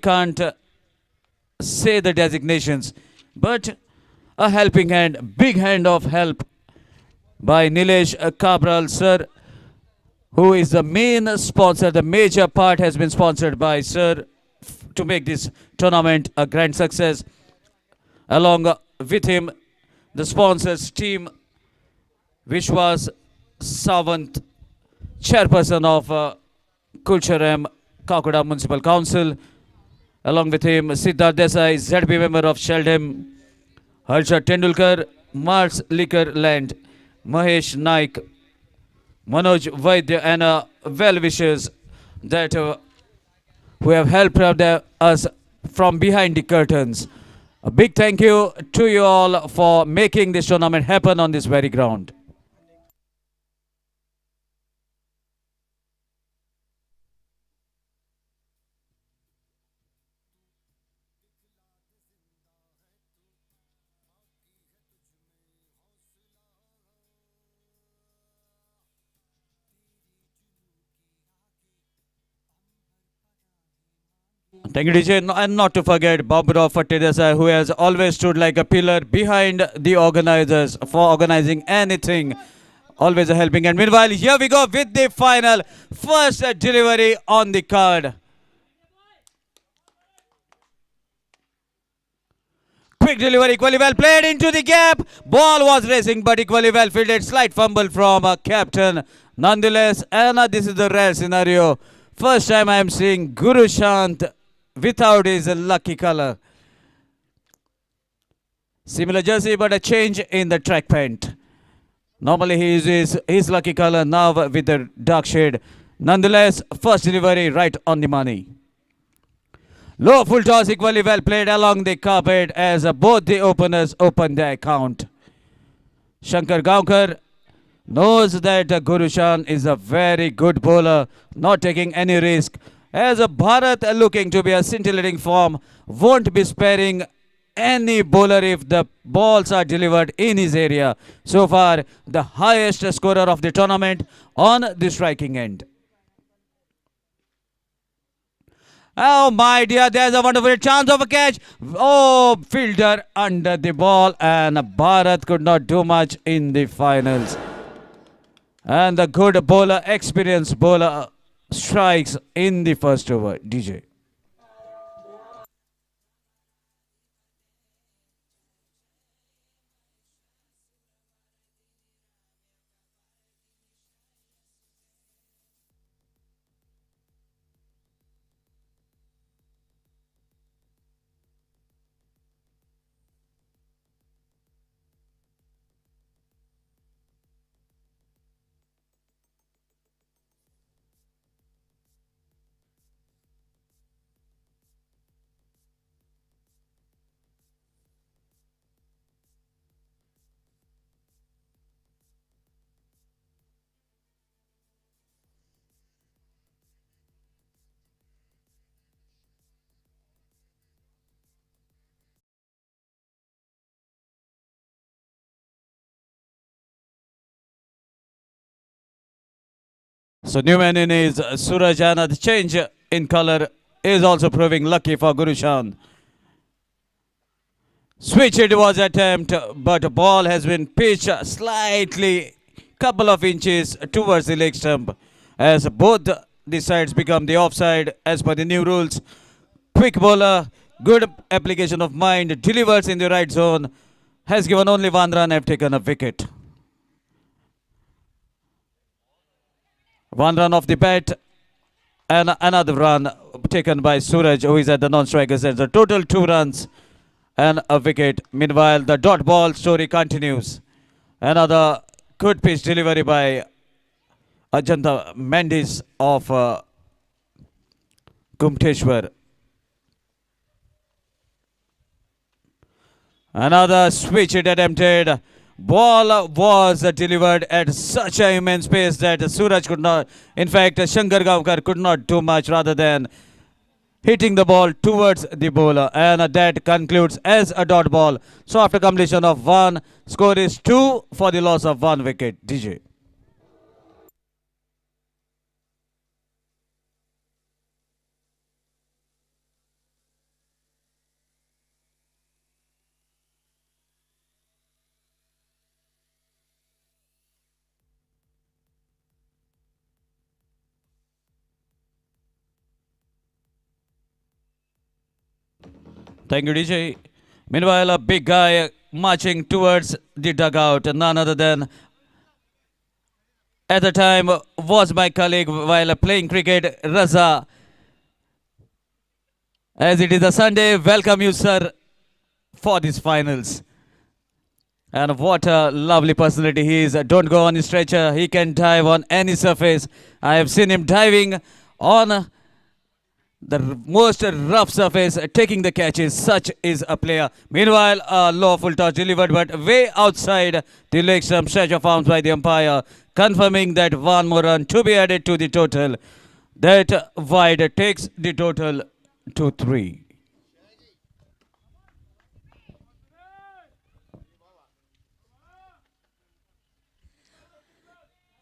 can't say the designations, but a helping hand, big hand of help by Nilesh Cabral, sir, who is the main sponsor. The major part has been sponsored by sir to make this tournament a grand success. Along with him, the sponsors team, which was Savant, chairperson of Kulcharam Kakoda Municipal Council. Along with him, Siddharth Desai, ZB member of Sheldham, Harsha Tendulkar, Mars Liquor Land, Mahesh Naik, Manoj Vaidya, and well-wishers that who have helped us from behind the curtains. A big thank you to you all for making this tournament happen on this very ground. Thank you, DJ. And not to forget Baburao Fattedesai, who has always stood like a pillar behind the organizers for organizing anything. Always a helping hand. Meanwhile, here we go with the final first delivery on the card. Quick delivery, equally well played into the gap. Ball was racing, but equally well fielded. Slight fumble from captain. Nonetheless, and this is the rare scenario. First time I am seeing Guru Shant without his lucky color. Similar jersey, but a change in the track paint. Normally he uses his lucky color, now with the dark shade. Nonetheless, first delivery right on the money. Low full toss, equally well played along the carpet as both the openers open their account. Shankar Gaonkar knows that Gurushan is a very good bowler, not taking any risk. As Bharat looking to be a scintillating form, won't be sparing any bowler if the balls are delivered in his area. So far, the highest scorer of the tournament on the striking end. Oh my dear, there's a wonderful chance of a catch. Oh, fielder under the ball, and Bharat could not do much in the finals. And the good bowler, experienced bowler, strikes in the first over. DJ. So Newman in is Suraj, and the change in color is also proving lucky for Gurushan. Switch it was attempt, but ball has been pitched slightly, couple of inches towards the leg stump, as both the sides become the offside as per the new rules. Quick bowler, good application of mind, delivers in the right zone, has given only one run, have taken a wicket. One run off the bat, and another run taken by Suraj, who is at the non-strikers. There's a total 2 runs and a wicket. Meanwhile, the dot ball story continues. Another good pitch delivery by Ajanta Mendes of Ghumteshwar. Another switch it attempted. Ball was delivered at such an immense pace that Suraj could not, in fact, Shankar Gaonkar could not do much rather than hitting the ball towards the bowler. And that concludes as a dot ball. So after completion of 1, score is 2 for the loss of 1 wicket. DJ. Thank you, DJ. Meanwhile, a big guy marching towards the dugout, none other than at the time was my colleague while playing cricket, Raza. As it is a Sunday, welcome you, sir, for these finals. And what a lovely personality he is. Don't go on his stretcher. He can dive on any surface. I have seen him diving on the most rough surface, taking the catches. Such is a player. Meanwhile, a lawful toss delivered, but way outside the leg stump, stretch of arms by the umpire, confirming that one more run to be added to the total. That wide takes the total to 3.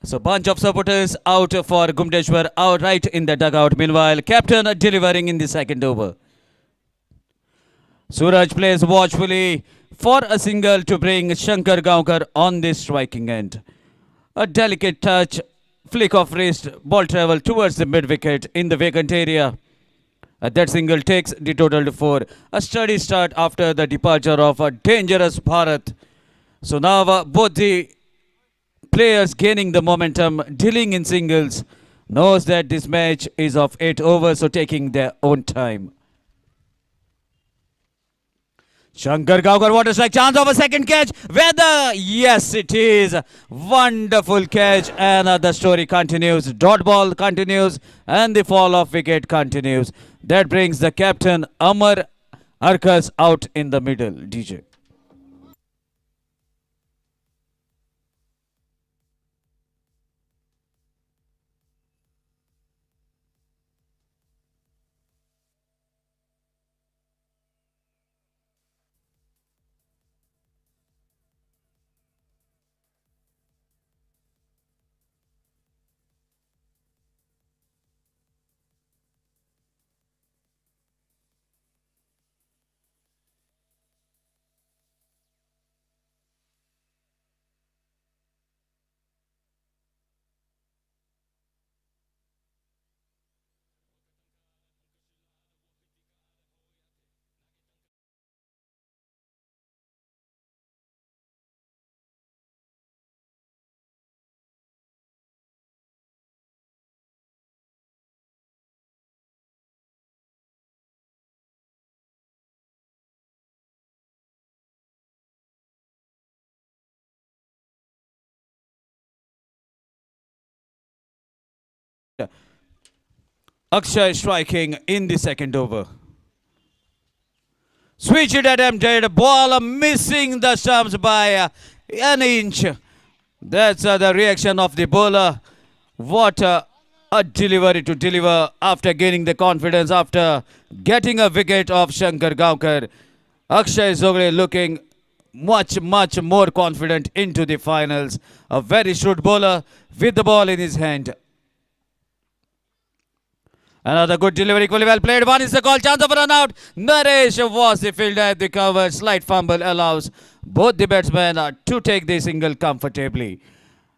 So bunch of supporters out for Ghumteshwar, out right in the dugout. Meanwhile, captain delivering in the second over. Suraj plays watchfully for a single to bring Shankar Gaonkar on the striking end. A delicate touch, flick of wrist, ball travel towards the mid-wicket in the vacant area. That single takes the total to 4. A steady start after the departure of a dangerous Bharat. So now both the players gaining the momentum, dealing in singles, knows that this match is of 8 overs, so taking their own time. Shankar Gaonkar, what a strike, chance of a second catch, whether, yes it is, wonderful catch, and the story continues, dot ball continues, and the fall of wicket continues. That brings the captain Amar Arkas out in the middle, DJ. Akshay striking in the second over. Switch it attempted, ball missing the stumps by an inch. That's the reaction of the bowler. What a delivery to deliver after gaining the confidence, after getting a wicket of Shankar Gaonkar. Akshay Zogre looking much more confident into the finals. A very shrewd bowler with the ball in his hand. Another good delivery, equally well played. One is the call, chance of a run out. Naresh was the fielder at the cover. Slight fumble allows both the batsmen to take the single comfortably.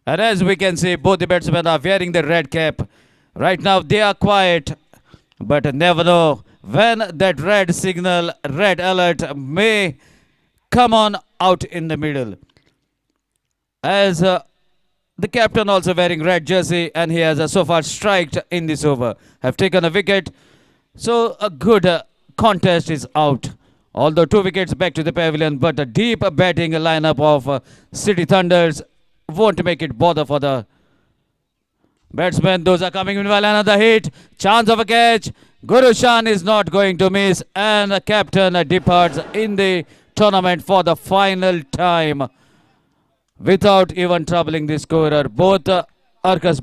And as we can see, both the batsmen are wearing the red cap. Right now they are quiet, but never know when that red signal, red alert may come on out in the middle. As the captain also wearing red jersey, and he has so far striked in this over. Have taken a wicket. So a good contest is out. Although 2 wickets back to the pavilion, but a deep batting lineup of City Thunders won't make it bother for the batsmen. Those are coming. Meanwhile, another hit. Chance of a catch. Guru Shan is not going to miss, and the captain departs in the tournament for the final time, without even troubling the scorer. Both Arkas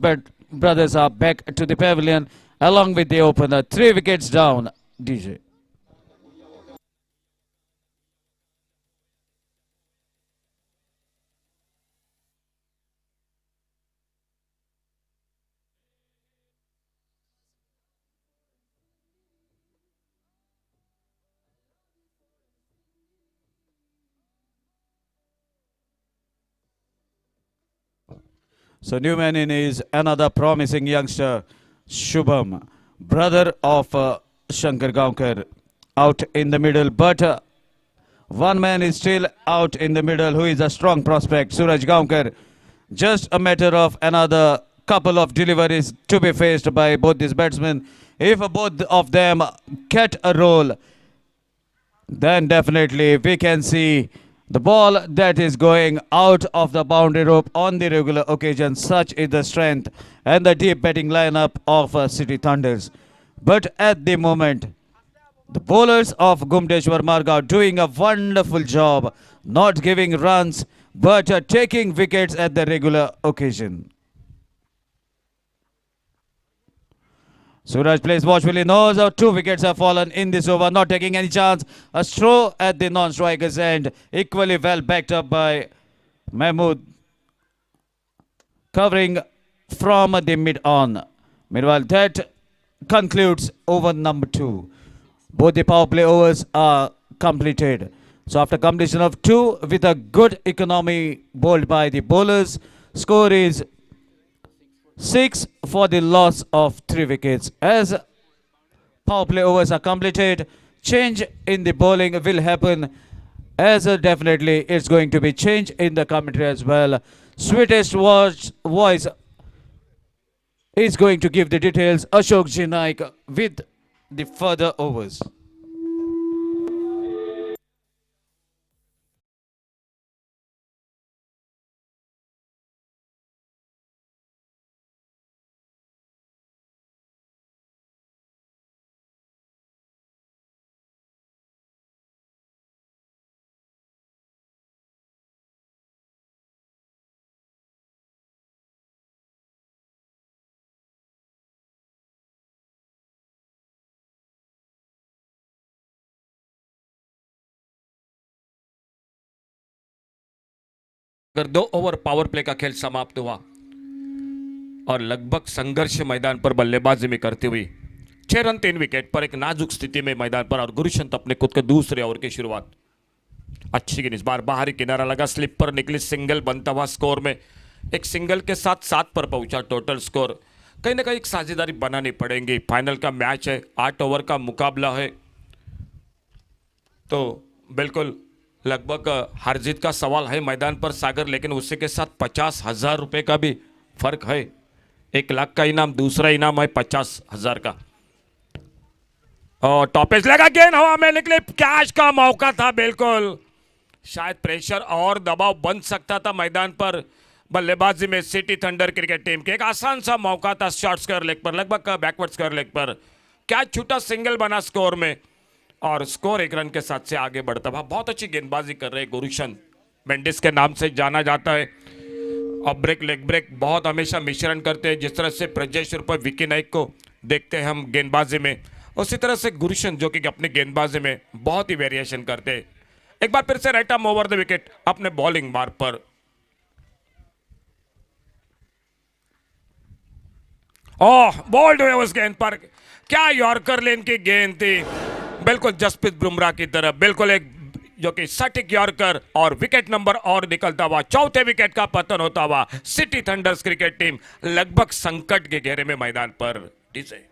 brothers are back to the pavilion along with the opener. 3 wickets down, DJ. So Newman in is another promising youngster, Shubham, brother of Shankar Gaonkar. out in the middle, but one man is still out in the middle who is a strong prospect, Suraj Gaonkar. Just a matter of another couple of deliveries to be faced by both these batsmen. If both of them get a roll, then definitely we can see the ball that is going out of the boundary rope on the regular occasion. Such is the strength and the deep batting lineup of City Thunders. But at the moment, the bowlers of Ghumteshwar Marg are doing a wonderful job, not giving runs, but taking wickets at the regular occasion. Suraj plays watchfully, knows how 2 wickets have fallen in this over, not taking any chance. A throw at the non-striker's end, equally well backed up by Mahmood, covering from the mid-on. Meanwhile, that concludes over number 2. Both the power play overs are completed. So after completion of 2 with a good economy bowled by the bowlers, score is 6 for the loss of 3 wickets. As power play overs are completed, change in the bowling will happen, as definitely it's going to be change in the commentary as well. Sweetest voice is going to give the details. Ashok Ji Naik with the further overs. अगर 2 over power play का खेल समाप्त हुआ और लगभग संघर्ष मैदान पर बल्लेबाजी में करती हुई 6 रन 3 विकेट पर एक नाजुक स्थिति में मैदान पर, और गुरुशंत अपने खुद के दूसरे ओवर की शुरुआत अच्छी गेंद, इस बार बाहरी किनारा लगा, स्लिप पर निकली, सिंगल बनता हुआ स्कोर में एक सिंगल के साथ 7 पर पहुंचा टोटल स्कोर। कहीं ना कहीं एक साझेदारी बनानी पड़ेगी, फाइनल का मैच है, 8 ओवर का मुकाबला है, तो बिल्कुल लगभग हार जीत का सवाल है मैदान पर सागर, लेकिन उसी के साथ 50,000 रुपए का भी फर्क है। 1 लाख का इनाम, दूसरा इनाम है 50,000 का। और टॉपेज लगा, गेंद हवा में निकली, कैच का मौका था, बिल्कुल शायद प्रेशर और दबाव बन सकता था मैदान पर बल्लेबाजी में सिटी थंडर क्रिकेट टीम के। एक आसान सा मौका था शॉर्ट स्क्वायर लेग पर, लगभग बैकवर्ड स्क्वायर लेग पर, कैच छूटा, सिंगल बना स्कोर में, और स्कोर 1 रन के साथ से आगे बढ़ता हुआ। बहुत अच्छी गेंदबाजी कर रहे गुरुशंत, मेंडिस के नाम से जाना जाता है, और ब्रेक लेग ब्रेक बहुत हमेशा मिश्रण करते हैं। जिस तरह से ब्रजेश उर्फ विकी नाइक को देखते हैं हम गेंदबाजी में, उसी तरह से गुरुशंत जो कि अपनी गेंदबाजी में बहुत ही वेरिएशन करते हैं। एक बार फिर से right arm over the wicket अपने बॉलिंग मार्ग पर, ओह बोल्ड हुए उस गेंद पर, क्या यॉर्कर लेन की गेंद थी, बिल्कुल जसप्रीत बुमराह की तरह, बिल्कुल एक जो कि सटीक यॉर्कर, और विकेट नंबर और निकलता हुआ, 4थे विकेट का पतन होता हुआ। सिटी थंडर्स क्रिकेट टीम लगभग संकट के घेरे में मैदान पर टिसे।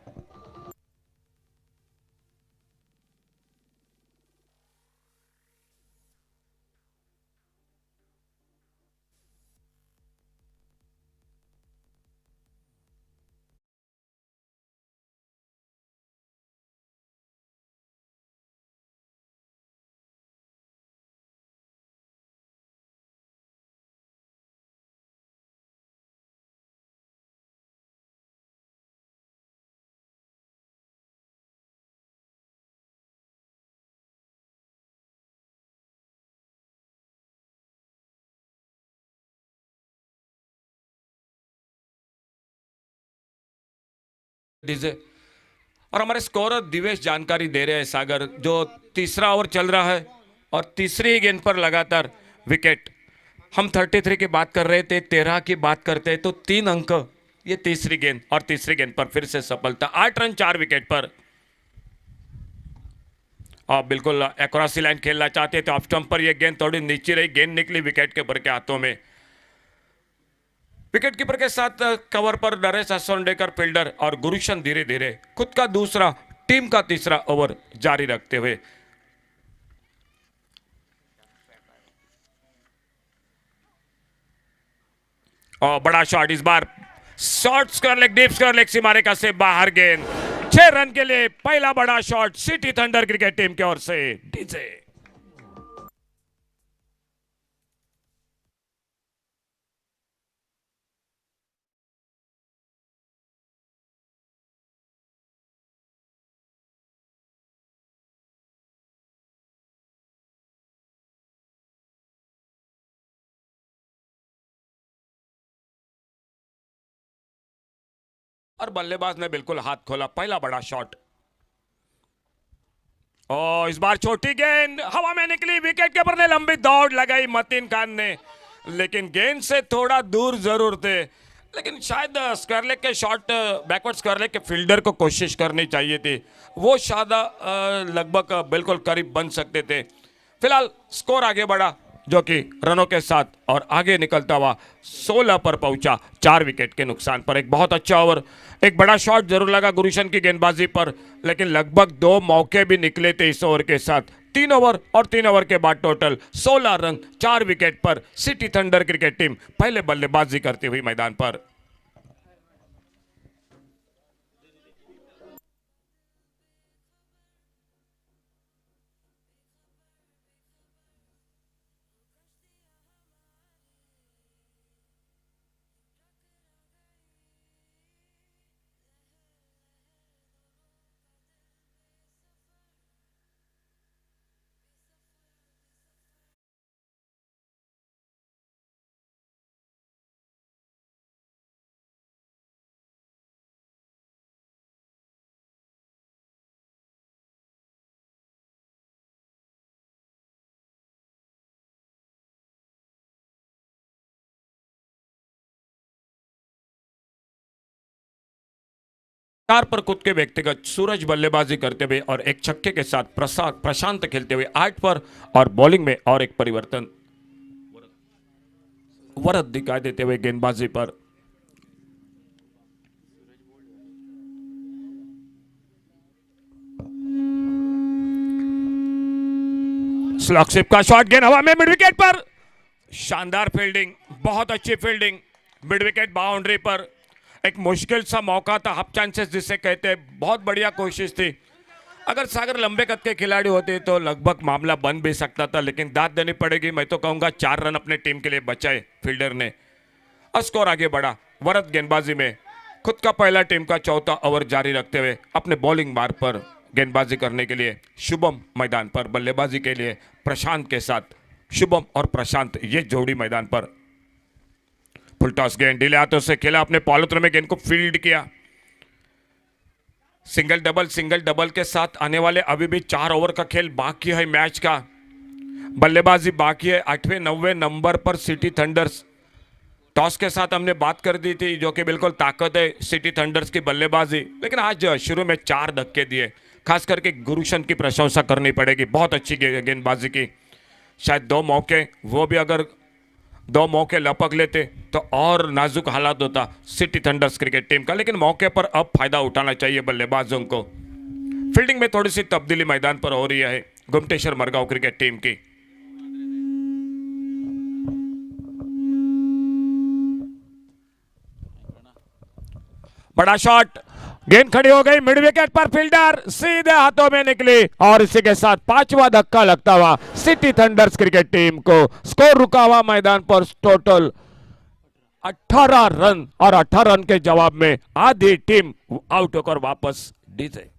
डीजे और हमारे स्कोरर दिवेश जानकारी दे रहे हैं सागर, जो तीसरा ओवर चल रहा है और तीसरी ही गेंद पर लगातार विकेट। हम 33 की बात कर रहे थे, 13 की बात करते हैं तो 3 अंक ये तीसरी गेंद, और तीसरी गेंद पर फिर से सफलता, 8 रन 4 विकेट पर। और बिल्कुल एक्रोसी लाइन खेलना चाहते थे, ऑफ स्टंप पर यह गेंद थोड़ी नीचे रही, गेंद निकली विकेट कीपर के हाथों में। विकेट कीपर के साथ कवर पर नरेश असोंडेकर फील्डर, और गुरुशन धीरे धीरे खुद का दूसरा टीम का तीसरा ओवर जारी रखते हुए। और बड़ा शॉट इस बार, shot square leg, deep square leg सीमारेखा से बाहर गेंद। 6 रन के लिए पहला बड़ा shot city thunder cricket team की ओर से। डीजे और बल्लेबाज ने बिल्कुल हाथ खोला, पहला बड़ा शॉट। और इस बार छोटी गेंद हवा में निकली, विकेट कीपर ने लंबी दौड़ लगाई मतीन खान ने, लेकिन गेंद से थोड़ा दूर जरूर थे। लेकिन शायद स्क्वायर लेग के शॉट, बैकवर्ड स्क्वायर लेग के फील्डर को कोशिश करनी चाहिए थी, वो शायद लगभग बिल्कुल करीब बन सकते थे। फिलहाल स्कोर आगे बढ़ा जो कि रनों के साथ और आगे निकलता हुआ 16 पर पहुंचा, 4 विकेट के नुकसान पर। एक बहुत अच्छा ओवर, एक बड़ा शॉट जरूर लगा गुरुशन की गेंदबाजी पर, लेकिन लगभग 2 मौके भी निकले थे इस ओवर के साथ। 3 ओवर और 3 ओवर के बाद टोटल 16 रन 4 विकेट पर सिटी थंडर क्रिकेट टीम पहले बल्लेबाजी करती हुई मैदान पर। चार पर खुद के व्यक्तिगत सूरज बल्लेबाजी करते हुए और एक छक्के के साथ प्रशांत खेलते हुए 8 पर, और बॉलिंग में और एक परिवर्तन, वरद दिखाई देते हुए गेंदबाजी पर। स्लॉकशिप का शॉट, गेंद हवा में मिड विकेट पर, शानदार फील्डिंग, बहुत अच्छी फील्डिंग, मिड विकेट बाउंड्री पर। एक मुश्किल सा मौका था, हाफ चांसेस जिसे कहते हैं, बहुत बढ़िया कोशिश थी। अगर सागर लंबे कद के खिलाड़ी होते तो लगभग मामला बन भी सकता था, लेकिन दाद देनी पड़ेगी। मैं तो कहूंगा 4 रन अपने टीम के लिए बचाए फील्डर ने, और स्कोर आगे बढ़ा। वरद गेंदबाजी में खुद का पहला टीम का चौथा ओवर जारी रखते हुए अपने बॉलिंग मार्ग पर गेंदबाजी करने के लिए शुभम मैदान पर, बल्लेबाजी के लिए प्रशांत के साथ। शुभम और प्रशांत ये जोड़ी मैदान पर। फुल टॉस गेंद ढीले हाथों से खेला, अपने पॉलिथ्रो में गेंद को फील्ड किया। सिंगल डबल के साथ आने वाले अभी भी 4 ओवर का खेल बाकी है मैच का, बल्लेबाजी बाकी है। 8वें 9वें नंबर पर सिटी थंडर्स। टॉस के साथ हमने बात कर दी थी, जो कि बिल्कुल ताकत है सिटी थंडर्स की बल्लेबाजी, लेकिन आज शुरू में 4 धक्के दिए। खास करके गुरुशन की प्रशंसा करनी पड़ेगी, बहुत अच्छी गेंदबाजी की। शायद 2 मौके, वो भी अगर 2 मौके लपक लेते तो और नाजुक हालात होता सिटी थंडर्स क्रिकेट टीम का, लेकिन मौके पर अब फायदा उठाना चाहिए बल्लेबाजों को। फील्डिंग में थोड़ी सी तब्दीली मैदान पर हो रही है गुमटेश्वर मरगांव क्रिकेट टीम की। बड़ा शॉट, गेंद खड़ी हो गई मिड विकेट पर, फील्डर सीधे हाथों में निकली, और इसी के साथ 5वां धक्का लगता हुआ सिटी थंडर्स क्रिकेट टीम को स्कोर रुका हुआ मैदान पर टोटल 18 रन, और 18 रन के जवाब में आधी टीम आउट होकर वापस DJ.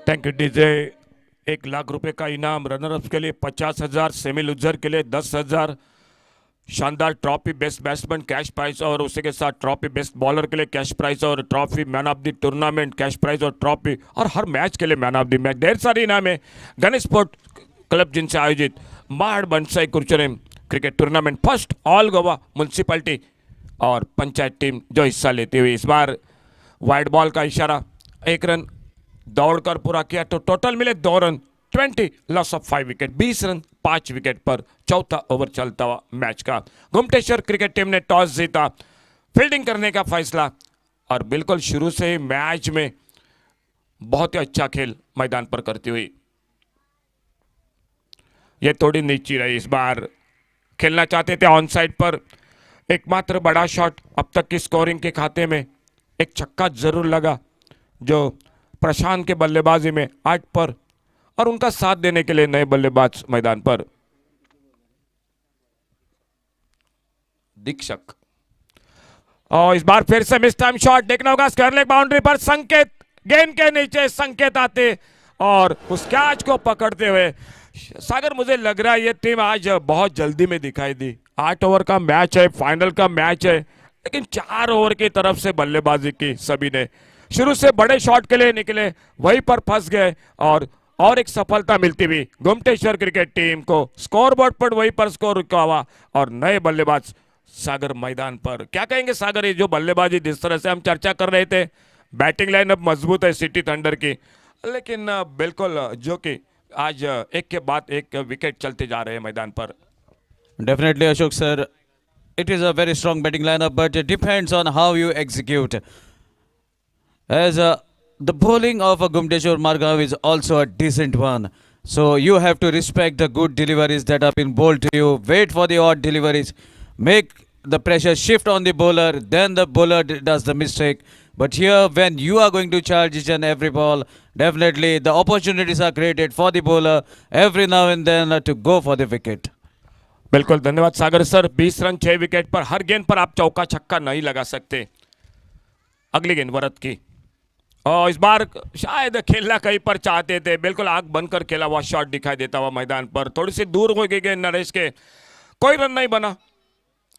Thank you DJ. 1 lakh रुपए का इनाम, रनर अप के लिए 50,000, सेमी लूजर के लिए 10,000, शानदार trophy best batsman cash prize और उसी के साथ ट्रॉफी बेस्ट बॉलर के लिए कैश प्राइज और trophy man of the tournament cash prize और ट्रॉफी और हर मैच के लिए मैन ऑफ द मैच ढेर सारी इनाम है। गणेश स्पोर्ट क्लब जिनसे आयोजित माड़ बनसाई कुरचुरेम cricket tournament first all Goa municipality और पंचायत टीम जो हिस्सा लेती हुई इस बार वाइड बॉल का इशारा 1 रन दौड़कर पूरा किया तो टोटल मिले 2 run 20 loss of 5 wicket 20 run 5 wicket पर चौथा ओवर चलता हुआ मैच का घुमटेश्वर क्रिकेट टीम ने टॉस जीता फील्डिंग करने का फैसला और बिल्कुल शुरू से ही मैच में बहुत ही अच्छा खेल मैदान पर करती हुई ये थोड़ी नीची रही। इस बार खेलना चाहते थे ऑन साइड पर एकमात्र बड़ा शॉट अब तक की स्कोरिंग के खाते में एक छक्का जरूर लगा जो प्रशांत के बल्लेबाजी में 8 पर और उनका साथ देने के लिए नए बल्लेबाज मैदान पर दीक्षक और इस बार फिर से मिस टाइम शॉट देखना होगा स्क्वायर लेग बाउंड्री पर संकेत गेंद के नीचे संकेत आते और उस कैच को पकड़ते हुए सागर मुझे लग रहा है ये टीम आज बहुत जल्दी में दिखाई दी। 8 ओवर का मैच है फाइनल का मैच है लेकिन 4 ओवर की तरफ से बल्लेबाजी की सभी ने शुरू से बड़े शॉट के लिए निकले वहीं पर फंस गए और एक सफलता मिलती हुई घुमटेश्वर क्रिकेट टीम को स्कोर बोर्ड पर वहीं पर स्कोर रुका हुआ और नए बल्लेबाज सागर मैदान पर। क्या कहेंगे सागर ये जो बल्लेबाजी जिस तरह से हम चर्चा कर रहे थे बैटिंग लाइनअप मजबूत है सिटी थंडर की लेकिन बिल्कुल जो कि आज एक के बाद एक विकेट चलते जा रहे हैं मैदान पर। Definitely, Ashok sir. It is a very strong batting lineup, but it depends on how you execute. As the bowling of Ghumteshwar Margav is also a decent one. So you have to respect the good deliveries that have been bowled to you. Wait for the odd deliveries. Make the pressure shift on the bowler. Then the bowler does the mistake. But here, when you are going to charge each and every ball, definitely the opportunities are created for the bowler every now and then to go for the wicket. बिल्कुल धन्यवाद सागर sir. 20 run 6 wicket पर हर गेंद पर आप चौका छक्का नहीं लगा सकते। अगली गेंद वरद की और इस बार शायद खेलना कहीं पर चाहते थे बिल्कुल आंख बंद कर खेला हुआ शॉट दिखाई देता हुआ मैदान पर थोड़ी सी दूर हो गई गेंद नरेश के कोई रन नहीं बना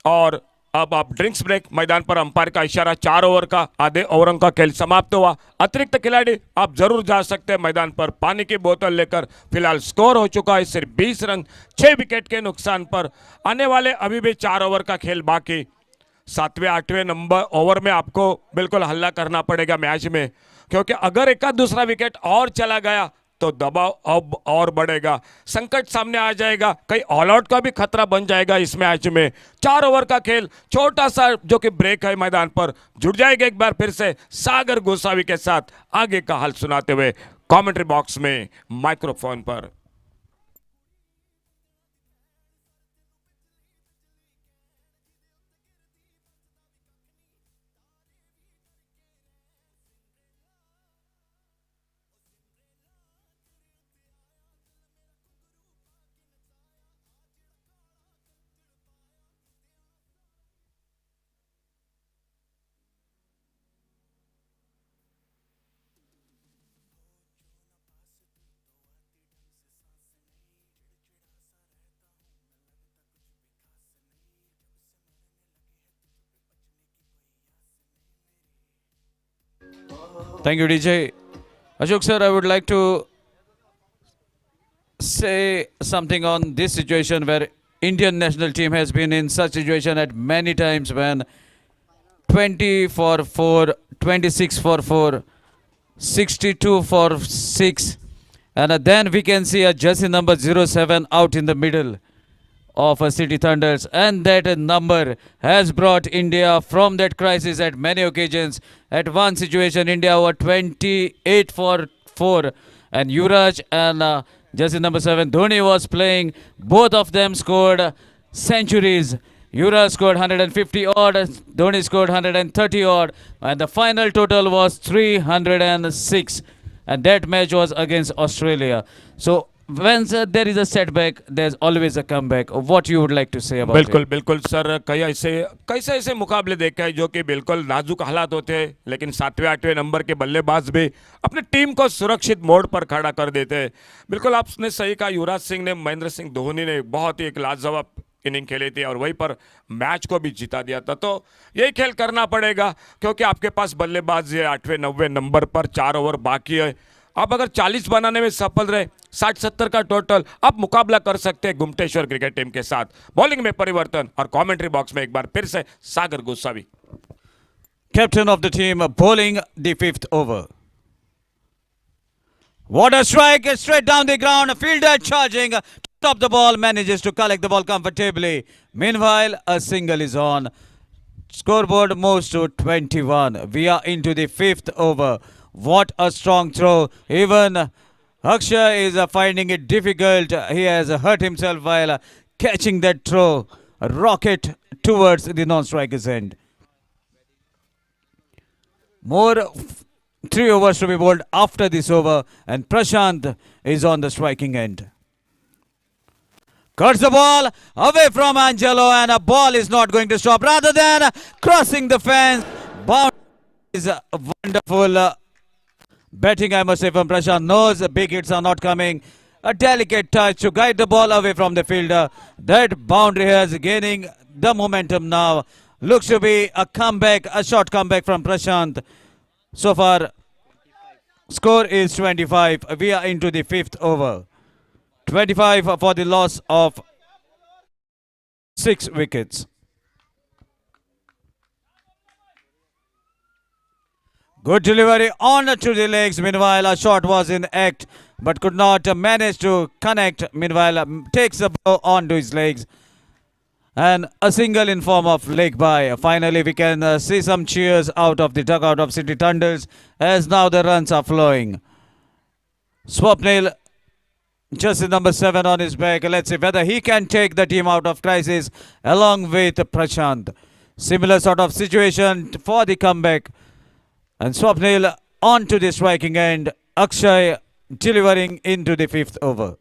और अब आप ड्रिंक्स ब्रेक मैदान पर अंपायर का इशारा 4 ओवर का आधे ओवरों का खेल समाप्त हुआ। अतिरिक्त खिलाड़ी आप जरूर जा सकते हैं मैदान पर पानी की बोतल लेकर। फिलहाल स्कोर हो चुका है सिर्फ 20 रन 6 विकेट के नुकसान पर। आने वाले अभी भी 4 ओवर का खेल बाकी। 7वें 8वें नंबर ओवर में आपको बिल्कुल हल्ला करना पड़ेगा मैच में क्योंकि अगर एक दूसरा विकेट और चला गया तो दबाव अब और बढ़ेगा संकट सामने आ जाएगा कहीं ऑल आउट का भी खतरा बन जाएगा इस मैच में। 4 ओवर का खेल छोटा सा जो कि ब्रेक है मैदान पर जुड़ जाएगा एक बार फिर से सागर गोसावी के साथ आगे का हाल सुनाते हुए कमेंट्री बॉक्स में माइक्रोफोन पर। Thank you, DJ. Ashok sir, I would like to say something on this situation where Indian national team has been in such situation at many times when 20 for 4, 26 for 4, 62 for 6 and then we can see a jersey number 07 out in the middle of a City Thunders and that number has brought India from that crisis at many occasions. At one situation India were 28 for 4 and Yuvraj and jersey number 7 Dhoni was playing. Both of them scored centuries. Yuvraj scored 150 odd, Dhoni scored 130 odd and the final total was 306 and that match was against Australia. So when there is a setback, there's always a comeback. What you would like to say about बिल्कुल it? बिल्कुल sir कैसे ऐसे मुकाबले देखे हैं जो कि बिल्कुल नाजुक हालात होते हैं लेकिन 7वें 8वें नंबर के बल्लेबाज भी अपनी टीम को सुरक्षित मोड़ पर खड़ा कर देते हैं। बिल्कुल आपने सही कहा युवराज सिंह ने महेंद्र सिंह धोनी ने बहुत ही एक लाजवाब इनिंग खेली थी और वहीं पर मैच को भी जिता दिया था। तो यही खेल करना पड़ेगा क्योंकि आपके पास बल्लेबाज है 8वें 9वें नंबर पर, 4 ओवर बाकी है। अब अगर 40 बनाने में सफल रहे, 60-70 का टोटल, अब मुकाबला कर सकते हैं गुमटेश्वर क्रिकेट टीम के साथ। बॉलिंग में परिवर्तन और कमेंट्री बॉक्स में एक बार फिर से सागर Goswami, Captain of the team, bowling the fifth over. What a strike! Straight down the ground. Fielder charging. Top the ball, manages to collect the ball comfortably. Meanwhile, a single is on. Scoreboard moves to 21. We are into the fifth over. What a strong throw. Even Akshay is finding it difficult. He has hurt himself while catching that throw. A rocket towards the non-striker's end. More 3 overs to be bowled after this over, and Prashant is on the striking end. Cuts the ball away from Angelo, and a ball is not going to stop. Rather than crossing the fence, bound is wonderful batting, I must say, from Prashant. Knows big hits are not coming. A delicate touch to guide the ball away from the fielder. That boundary is gaining the momentum now. Looks to be a comeback, a short comeback from Prashant. So far, score is 25. We are into the fifth over. 25 for the loss of 6 wickets. Good delivery on to the legs. Meanwhile, a shot was in act but could not manage to connect. Meanwhile, takes the ball onto his legs. And a single in form of leg by. Finally, we can see some cheers out of the dugout of City Tundles as now the runs are flowing. Swapnil, jersey number 7 on his back. Let's see whether he can take the team out of crisis along with Prashant. Similar sort of situation for the comeback. And Swapnil on to the striking end. Akshay delivering into the 5th over.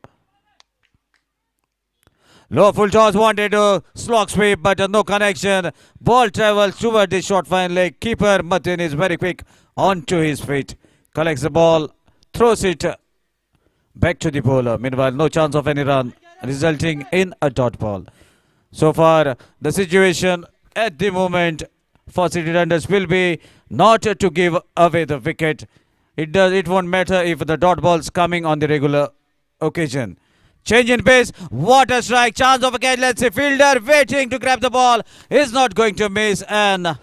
Low full toss wanted to slog sweep, but no connection. Ball travels toward the short fine leg. Keeper Matin is very quick onto his feet. Collects the ball, throws it back to the bowler. Meanwhile, no chance of any run, resulting in a dot ball. So far, the situation at the moment for City Tunders will be not to give away the wicket. It won't matter if the dot ball's coming on the regular occasion. Change in pace. What a strike. Chance of a catch. Let's see. Fielder waiting to grab the ball. Is not going to miss. And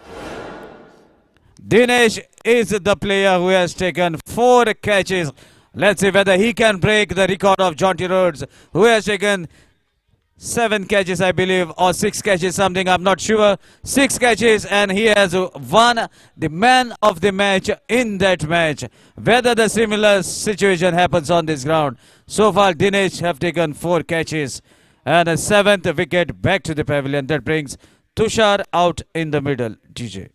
Dinesh is the player who has taken 4 catches. Let's see whether he can break the record of Jonty Rhodes, who has taken 7 catches, I believe, or 6 catches, something, I'm not sure. 6 catches, and he has won the man of the match in that match. Whether the similar situation happens on this ground. So far, Dinesh have taken 4 catches and a 7th wicket back to the pavilion. That brings Tushar out in the middle. DJ.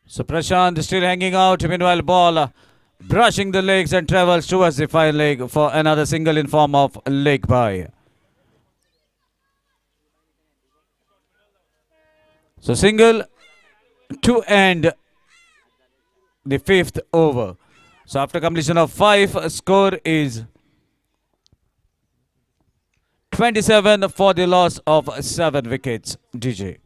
So Prashant still hanging out. Meanwhile, ball brushing the legs and travels towards the fine leg for another single in form of leg by. So single to end the 5th over. So after completion of 5, score is 27 for the loss of 7 wickets. DJ.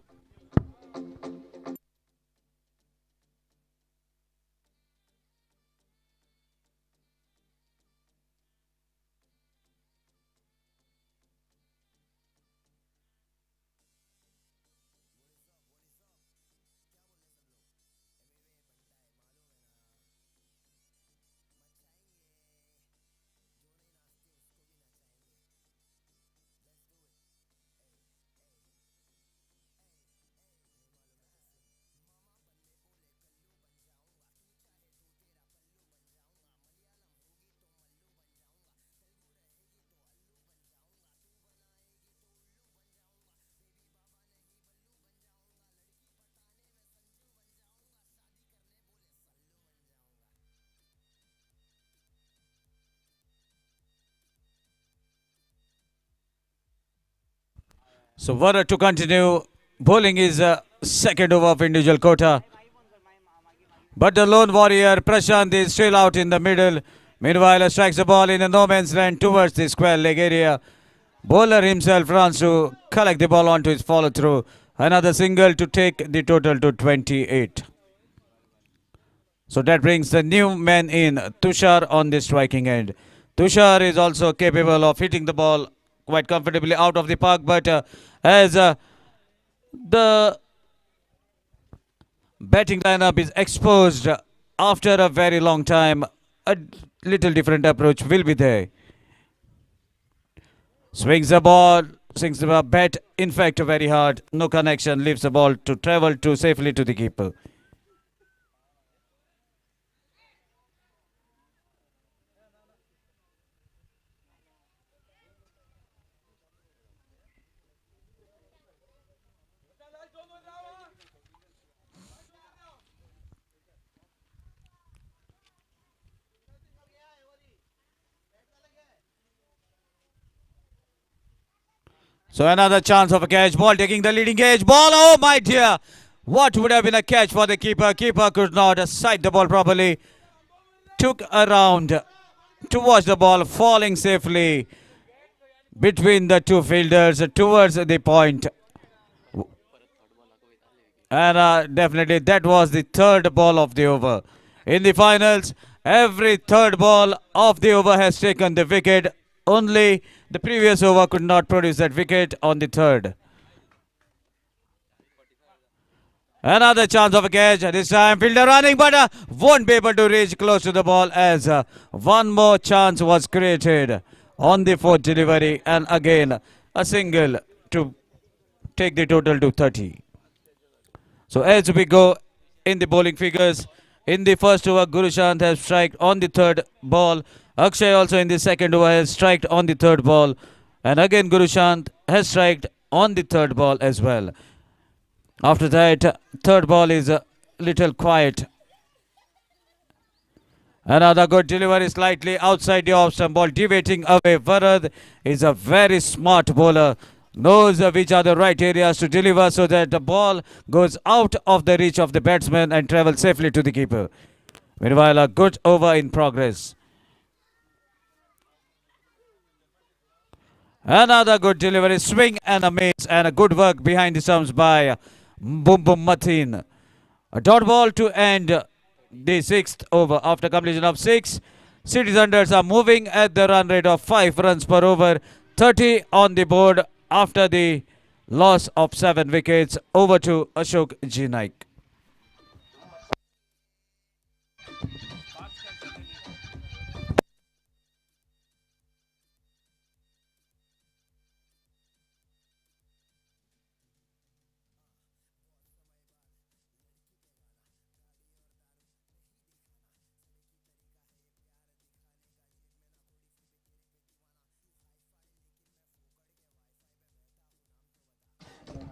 So Warner to continue. Bowling is second over of individual quota. But the lone warrior Prashant is still out in the middle. Meanwhile, strikes the ball in a no man's land towards the square leg area. Bowler himself runs to collect the ball onto his follow through. Another single to take the total to 28. So that brings the new man in, Tushar, on the striking end. Tushar is also capable of hitting the ball quite comfortably out of the park, but as the batting lineup is exposed after a very long time, a little different approach will be there. Swings the ball, swings the bat, in fact, very hard. No connection, leaves the ball to travel to safely to the keeper. So another chance of a catch. Ball taking the leading edge. Ball, oh my dear. What would have been a catch for the keeper? Keeper could not sight the ball properly. Took a round to watch the ball falling safely between the two fielders towards the point. And definitely that was the third ball of the over. In the finals, every third ball of the over has taken the wicket. Only the previous over could not produce that wicket on the third. Another chance of a catch. This time fielder running, but won't be able to reach close to the ball as one more chance was created on the fourth delivery. And again, a single to take the total to 30. So as we go in the bowling figures, in the first over, Gurushant has struck on the third ball. Akshay also in the second over has struck on the third ball. And again, Gurushant has struck on the third ball as well. After that, third ball is a little quiet. Another good delivery slightly outside the off-stump ball, deviating away. Varad is a very smart bowler. Knows which are the right areas to deliver so that the ball goes out of the reach of the batsman and travels safely to the keeper. Meanwhile, a good over in progress. Another good delivery, swing and a miss, and a good work behind the stumps by Bum Bum Matin. A dot ball to end the sixth over. After completion of 6, City Thunders are moving at the run rate of 5 runs per over. 30 on the board after the loss of 7 wickets. Over to Ashok G. Naik.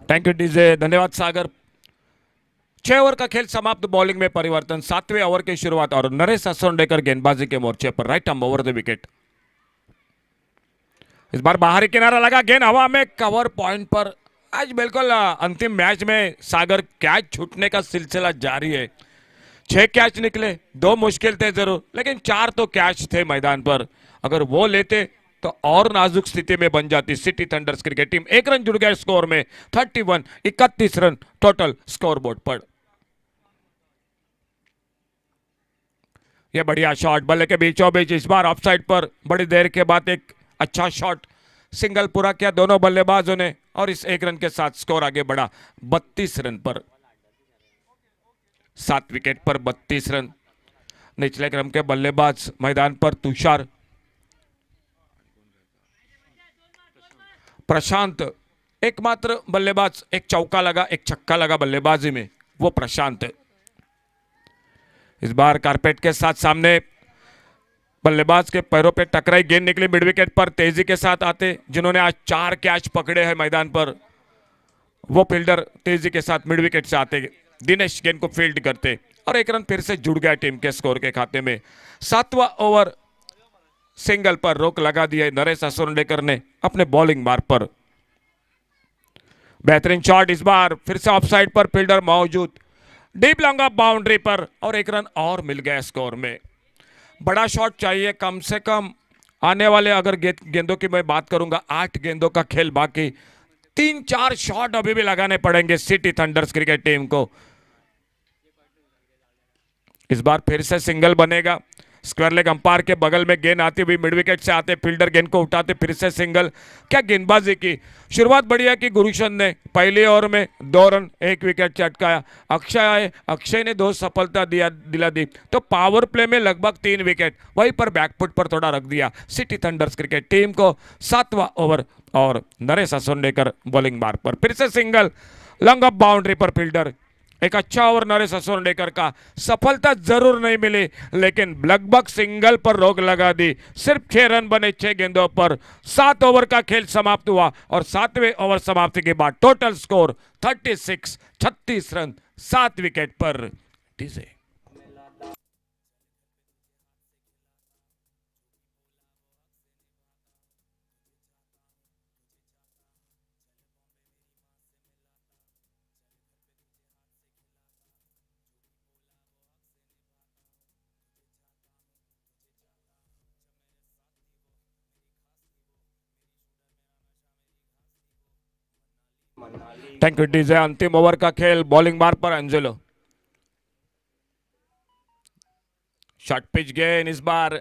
Thank you DJ, धन्यवाद सागर। 6 over का खेल समाप्त, bowling में परिवर्तन। 7वें over की शुरुआत और नरेश असोंडेकर गेंदबाजी के मोर्चे पर, right arm over the wicket. इस बार बाहरी किनारा लगा, गेंद हवा में, कवर पॉइंट पर। आज बिल्कुल अंतिम मैच में सागर कैच छूटने का सिलसिला जारी है। 6 कैच निकले, 2 मुश्किल थे जरूर, लेकिन 4 तो कैच थे मैदान पर। अगर वो लेते तो और नाजुक स्थिति में बन जाती city thunder's cricket team. 1 run जुड़ गया स्कोर में। 31, 31 रन टोटल स्कोर बोर्ड पर। यह बढ़िया शॉट बल्ले के बीचों बीच, इस बार ऑफसाइड पर बड़ी देर के बाद एक अच्छा शॉट, सिंगल पूरा किया दोनों बल्लेबाजों ने और इस 1 रन के साथ स्कोर आगे बढ़ा 32 रन पर। 7 विकेट पर 32 रन। निचले क्रम के बल्लेबाज मैदान पर तुषार, प्रशांत, एकमात्र बल्लेबाज, एक चौका लगा, एक छक्का लगा बल्लेबाजी में, वो प्रशांत। इस बार कारपेट के साथ सामने बल्लेबाज के पैरों पे टकराई गेंद निकली मिड विकेट पर। तेजी के साथ आते जिन्होंने आज 4 कैच पकड़े हैं मैदान पर, वो फील्डर तेजी के साथ मिड विकेट से आते, दिनेश गेंद को फील्ड करते और 1 रन फिर से जुड़ गया टीम के स्कोर के खाते में। 7वां ओवर सिंगल पर रोक लगा दिया नरेश असोंडेकर ने अपने बॉलिंग मार्ग पर। बेहतरीन शॉट, इस बार फिर से ऑफ साइड पर फील्डर मौजूद, डीप लॉन्ग ऑफ बाउंड्री पर और एक रन और मिल गया स्कोर में। बड़ा शॉट चाहिए कम से कम आने वाले, अगर गेंदों की मैं बात करूंगा 8 गेंदों का खेल बाकी, 3-4 शॉट अभी भी लगाने पड़ेंगे सिटी थंडर्स क्रिकेट टीम को। इस बार फिर से सिंगल बनेगा, स्क्वायर लेग अंपायर के बगल में गेंद आती हुई मिड विकेट से आते फील्डर गेंद को उठाते, फिर से सिंगल। क्या गेंदबाजी की, शुरुआत बढ़िया की गुरुशन ने, पहले ओवर में 2 रन 1 विकेट चटकाया। अक्षय आए, अक्षय ने 2 सफलता दिला दी, तो पावर प्ले में लगभग 3 विकेट वहीं पर बैकफुट पर थोड़ा रख दिया सिटी थंडर्स क्रिकेट टीम को। 7वां ओवर और नरेश असोंडेकर बॉलिंग मार्ग पर, फिर से सिंगल, लॉन्ग ऑफ बाउंड्री पर फील्डर। एक अच्छा ओवर नरेश असोंडेकर का, सफलता जरूर नहीं मिली लेकिन लगभग सिंगल पर रोक लगा दी। सिर्फ 6 रन बने 6 गेंदों पर। 7 ओवर का खेल समाप्त हुआ और 7वें ओवर समाप्ति के बाद टोटल स्कोर 36 रन 7 विकेट पर। DJ thank you DJ. अंतिम ओवर का खेल, बॉलिंग मार्ग पर एंजेलो, शॉर्ट पिच गेंद, इस बार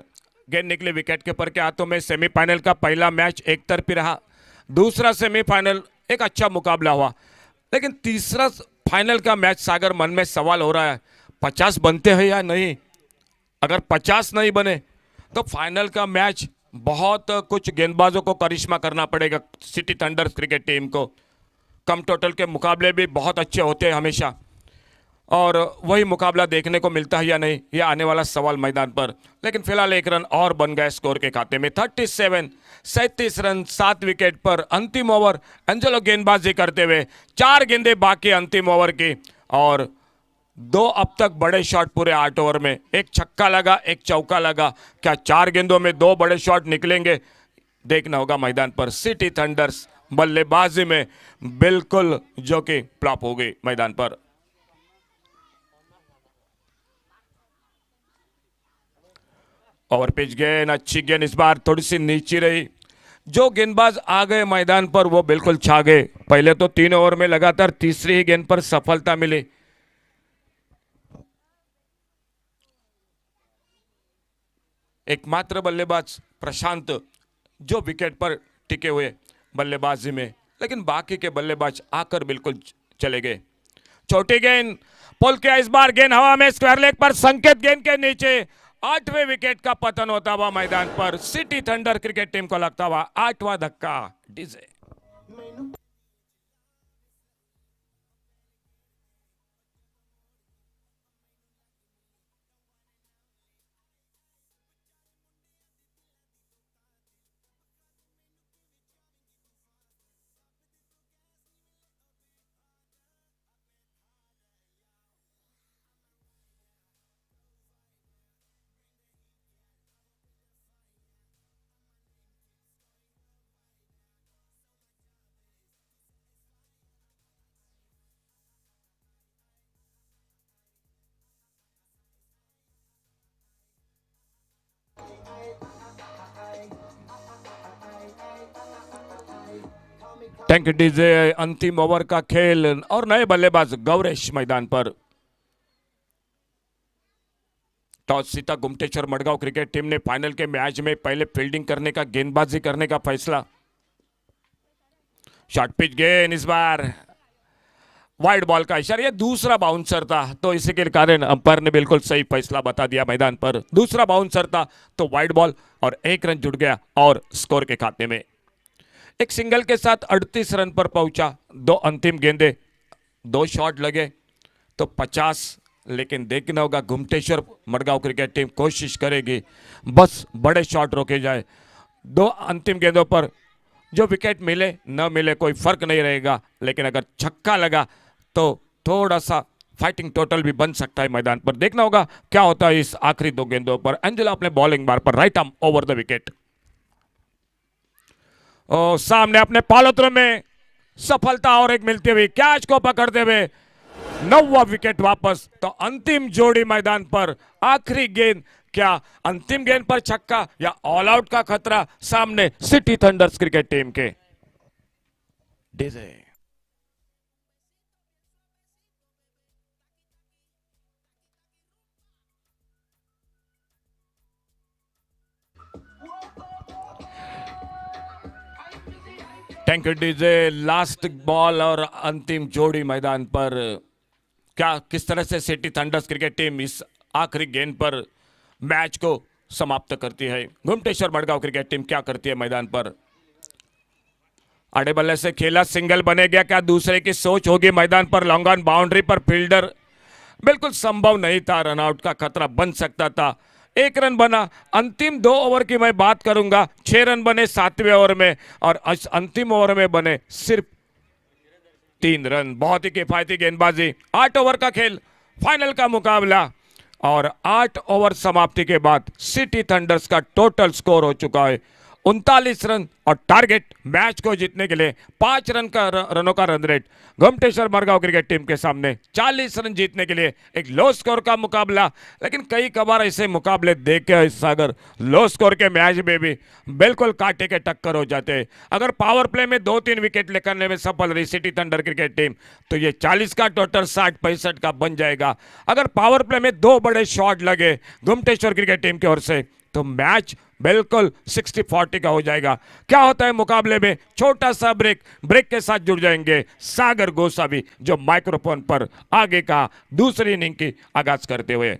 गेंद निकली विकेट कीपर के हाथों में। सेमीफाइनल का पहला मैच एक तरफी रहा, दूसरा सेमीफाइनल एक अच्छा मुकाबला हुआ, लेकिन तीसरा फाइनल का मैच सागर मन में सवाल हो रहा है 50 बनते हैं या नहीं। अगर 50 नहीं बने तो फाइनल का मैच बहुत कुछ गेंदबाजों को करिश्मा करना पड़ेगा सिटी थंडर्स क्रिकेट टीम को। कम टोटल के मुकाबले भी बहुत अच्छे होते हैं हमेशा, और वही मुकाबला देखने को मिलता है या नहीं, यह आने वाला सवाल मैदान पर। लेकिन फिलहाल 1 रन और बन गया स्कोर के खाते में। 37 रन 7 विकेट पर अंतिम ओवर। एंजेलो गेंदबाजी करते हुए, 4 गेंदें बाकी अंतिम ओवर की, और 2 अब तक बड़े शॉट पूरे 8 ओवर में। एक छक्का लगा, एक चौका लगा। क्या 4 गेंदों में 2 बड़े शॉट निकलेंगे, देखना होगा मैदान पर। सिटी थंडर्स बल्लेबाजी में बिल्कुल जो कि फ्लॉप हो गई मैदान पर। ओवर पिच गेंद, अच्छी गेंद, इस बार थोड़ी सी नीची रही। जो गेंदबाज आ गए मैदान पर वो बिल्कुल छा गए। पहले तो 3 ओवर में लगातार तीसरी ही गेंद पर सफलता मिली। एकमात्र बल्लेबाज प्रशांत जो विकेट पर टिके हुए बल्लेबाजी में, लेकिन बाकी के बल्लेबाज आकर बिल्कुल चले गए। छोटी गेंद पुल किया, इस बार गेंद हवा में, स्क्वायर लेग पर संकेत गेंद के नीचे। 8वें विकेट का पतन होता हुआ मैदान पर सिटी थंडर क्रिकेट टीम को लगता हुआ 8वां धक्का। DJ thank you DJ. अंतिम ओवर का खेल और नए बल्लेबाज गौरेश मैदान पर। टॉस जीता गुमटेश्वर मडगांव क्रिकेट टीम ने फाइनल के मैच में पहले फील्डिंग करने का, गेंदबाजी करने का फैसला। शॉर्ट पिच गेंद, इस बार वाइड बॉल का इशारा, यह दूसरा बाउंसर था, तो इसी के कारण अंपायर ने बिल्कुल सही फैसला बता दिया मैदान पर। दूसरा बाउंसर था तो वाइड बॉल, और 1 रन जुड़ गया और स्कोर के खाते में। एक सिंगल के साथ 38 रन पर पहुंचा। 2 अंतिम गेंदे, 2 शॉट लगे तो 50, लेकिन देखना होगा घुमटेश्वर मडगांव क्रिकेट टीम कोशिश करेगी बस बड़े शॉट रोके जाए। 2 अंतिम गेंदों पर जो विकेट मिले न मिले कोई फर्क नहीं रहेगा, लेकिन अगर छक्का लगा तो थोड़ा सा फाइटिंग टोटल भी बन सकता है मैदान पर। देखना होगा क्या होता है इस आखिरी 2 गेंदों पर। एंजेला अपने बॉलिंग बार पर right arm over the wicket, और सामने अपने पालोत्र में सफलता और एक मिलती हुई, कैच को पकड़ते हुए 9वां विकेट वापस। तो अंतिम जोड़ी मैदान पर, आखिरी गेंद, क्या अंतिम गेंद पर छक्का या ऑल आउट का खतरा सामने सिटी थंडर्स क्रिकेट टीम के। DJ thank you DJ. Last ball और अंतिम जोड़ी मैदान पर, क्या किस तरह से सिटी थंडर्स क्रिकेट टीम इस आखिरी गेंद पर मैच को समाप्त करती है। घुमटेश्वर मडगांव क्रिकेट टीम क्या करती है मैदान पर। आड़े बल्ले से खेला, सिंगल बने गया, क्या दूसरे की सोच होगी मैदान पर। लॉन्ग ऑन बाउंड्री पर फील्डर, बिल्कुल संभव नहीं था, रनआउट का खतरा बन सकता था। एक रन बना। अंतिम 2 ओवर की मैं बात करूंगा, 6 रन बने 7वें ओवर में, और अंतिम ओवर में बने सिर्फ 3 रन। बहुत ही किफायती गेंदबाजी। 8 ओवर का खेल, फाइनल का मुकाबला, और 8 ओवर समाप्ति के बाद सिटी थंडर्स का टोटल स्कोर हो चुका है 39 रन, और टारगेट मैच को जीतने के लिए 5 रनों का run rate. Ghumteshwar Madgaon cricket team के सामने 40 रन जीतने के लिए एक लो स्कोर का मुकाबला। लेकिन कई कबार ऐसे मुकाबले देख के सागर, लो स्कोर के मैच में भी बिल्कुल कांटे के टक्कर हो जाते हैं। अगर पावर प्ले में 2-3 विकेट लेकर में सफल रही सिटी थंडर क्रिकेट टीम, तो ये 40 का टोटल 60-65 का बन जाएगा। अगर पावर प्ले में 2 बड़े शॉट लगे घुमटेश्वर क्रिकेट टीम की ओर से, तो मैच बिल्कुल 60-40 का हो जाएगा। क्या होता है मुकाबले में, छोटा सा ब्रेक, ब्रेक के साथ जुड़ जाएंगे सागर गोसावी, जो माइक्रोफोन पर आगे का दूसरी इनिंग की आगाज करते हुए।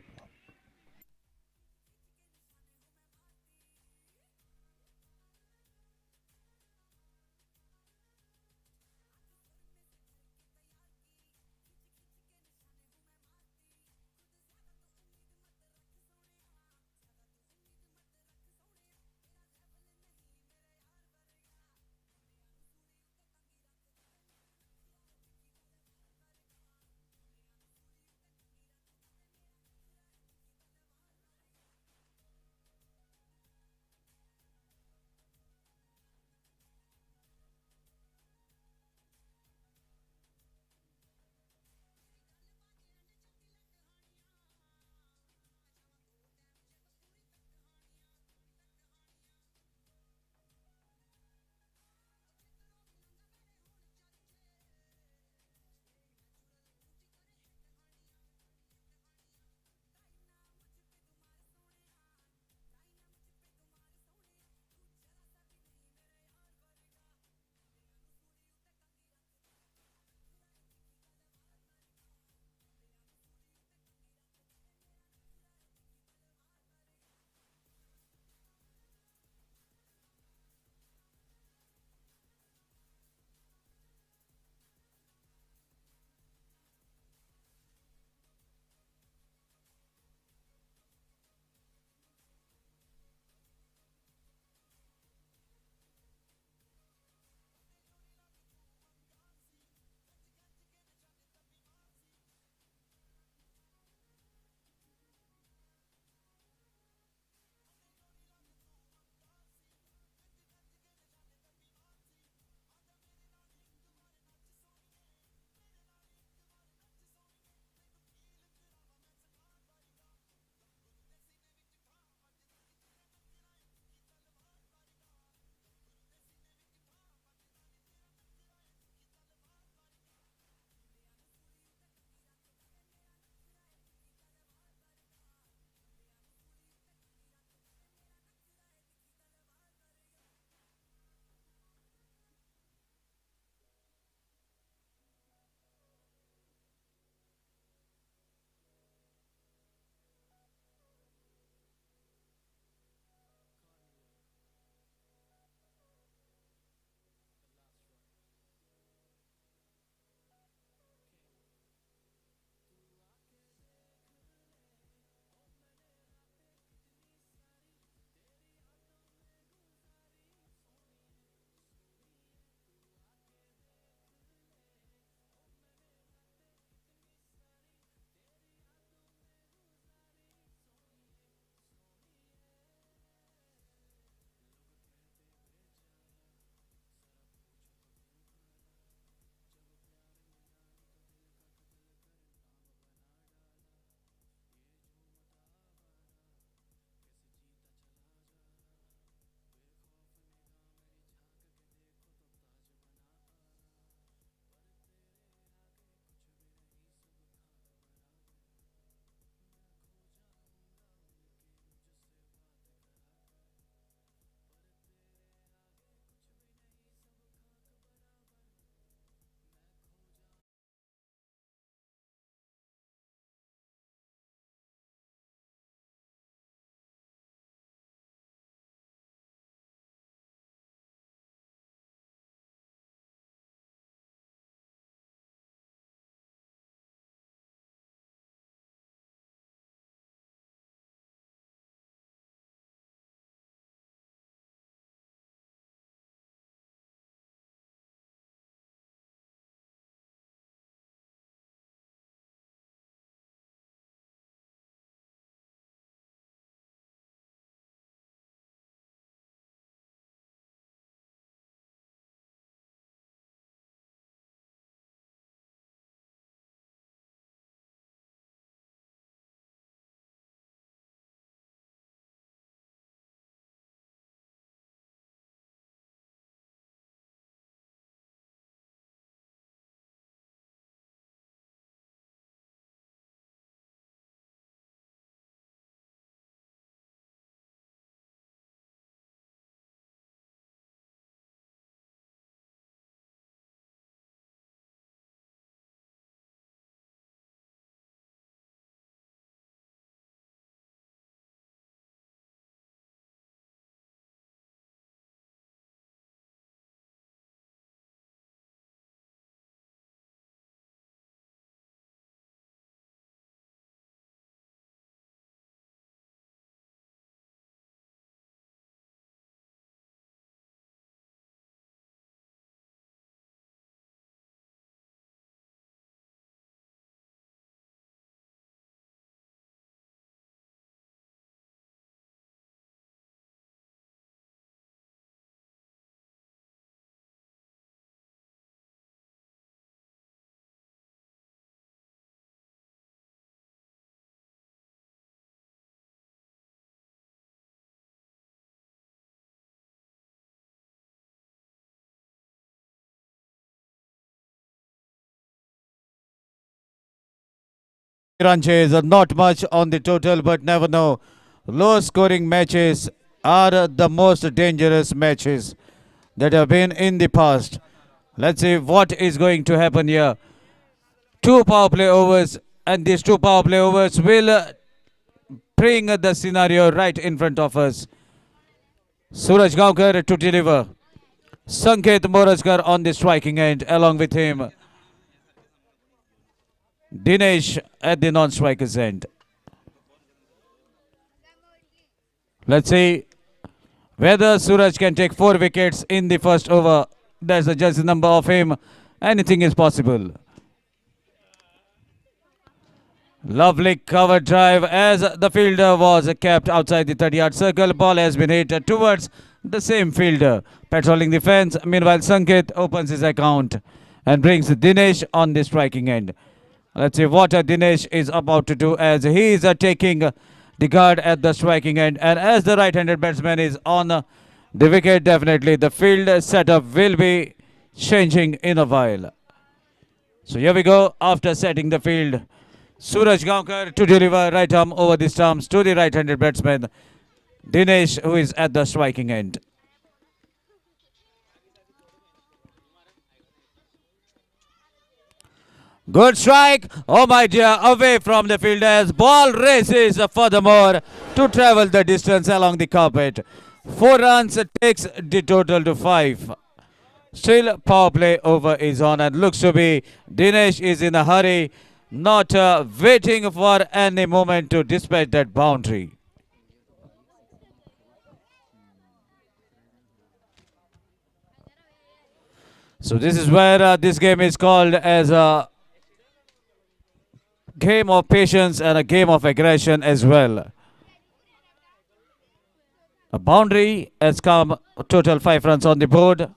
run chase, not much on the total, but never know. Low scoring matches are the most dangerous matches that have been in the past. Let's see what is going to happen here. Two power play overs, and these two power play overs will bring the scenario right in front of us. Suraj Gaonkar to deliver. Sanket Morajkar on the striking end, along with him Dinesh at the non-striker's end. Let's see whether Suraj can take 4 wickets in the first over. That's the jersey number of him. Anything is possible. Lovely cover drive as the fielder was kept outside the 30-yard circle. Ball has been hit towards the same fielder. Patrolling the fence. Meanwhile, Sanket opens his account and brings Dinesh on the striking end. Let's see what Dinesh is about to do as he is taking the guard at the striking end. And as the right-handed batsman is on the wicket, definitely the field setup will be changing in a while. So here we go after setting the field. Suraj Gaonkar to deliver right arm over the stumps to the right-handed batsman Dinesh, who is at the striking end. Good strike. Oh my dear, away from the field as ball races furthermore to travel the distance along the carpet. 4 runs takes the total to 5. Still power play over is on and looks to be Dinesh is in a hurry, not waiting for any moment to dispatch that boundary. So this is where this game is called as a game of patience and a game of aggression as well. A boundary has come, total 5 runs on the board.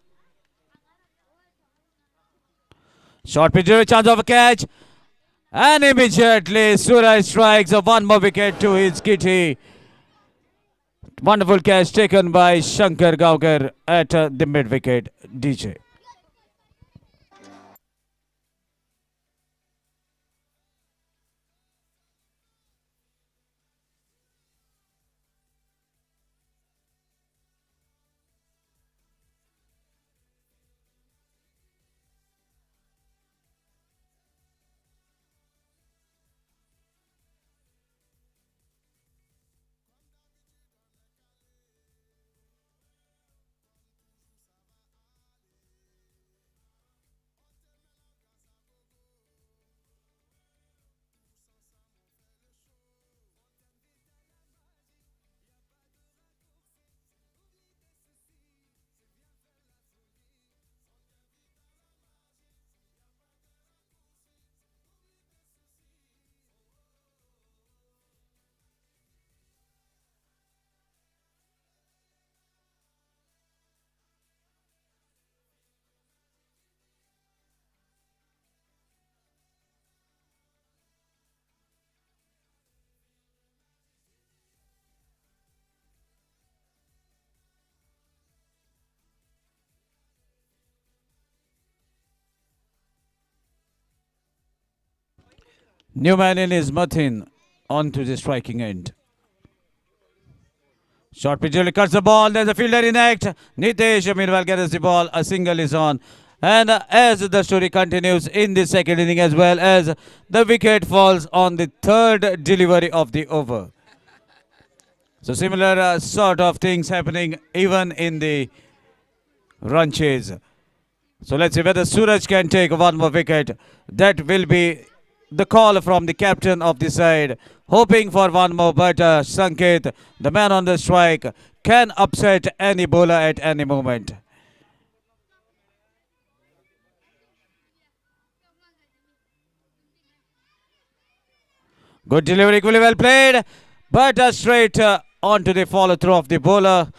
Short pitch, chance of a catch. And immediately Suraj strikes one more wicket to his kitty. Wonderful catch taken by Shankar Gaonkar at the mid wicket. DJ. Newman in is Mathin on to the striking end. Short pitch really cuts the ball. There's a fielder in act. Nitesh meanwhile gets the ball. A single is on. And as the story continues in the second inning as well as the wicket falls on the third delivery of the over. So similar sort of things happening even in the run chase. So let's see whether Suraj can take one more wicket. That will be the call from the captain of the side, hoping for one more, but Sanket, the man on the strike, can upset any bowler at any moment. Good delivery, equally well played, but straight onto the follow through of the bowler.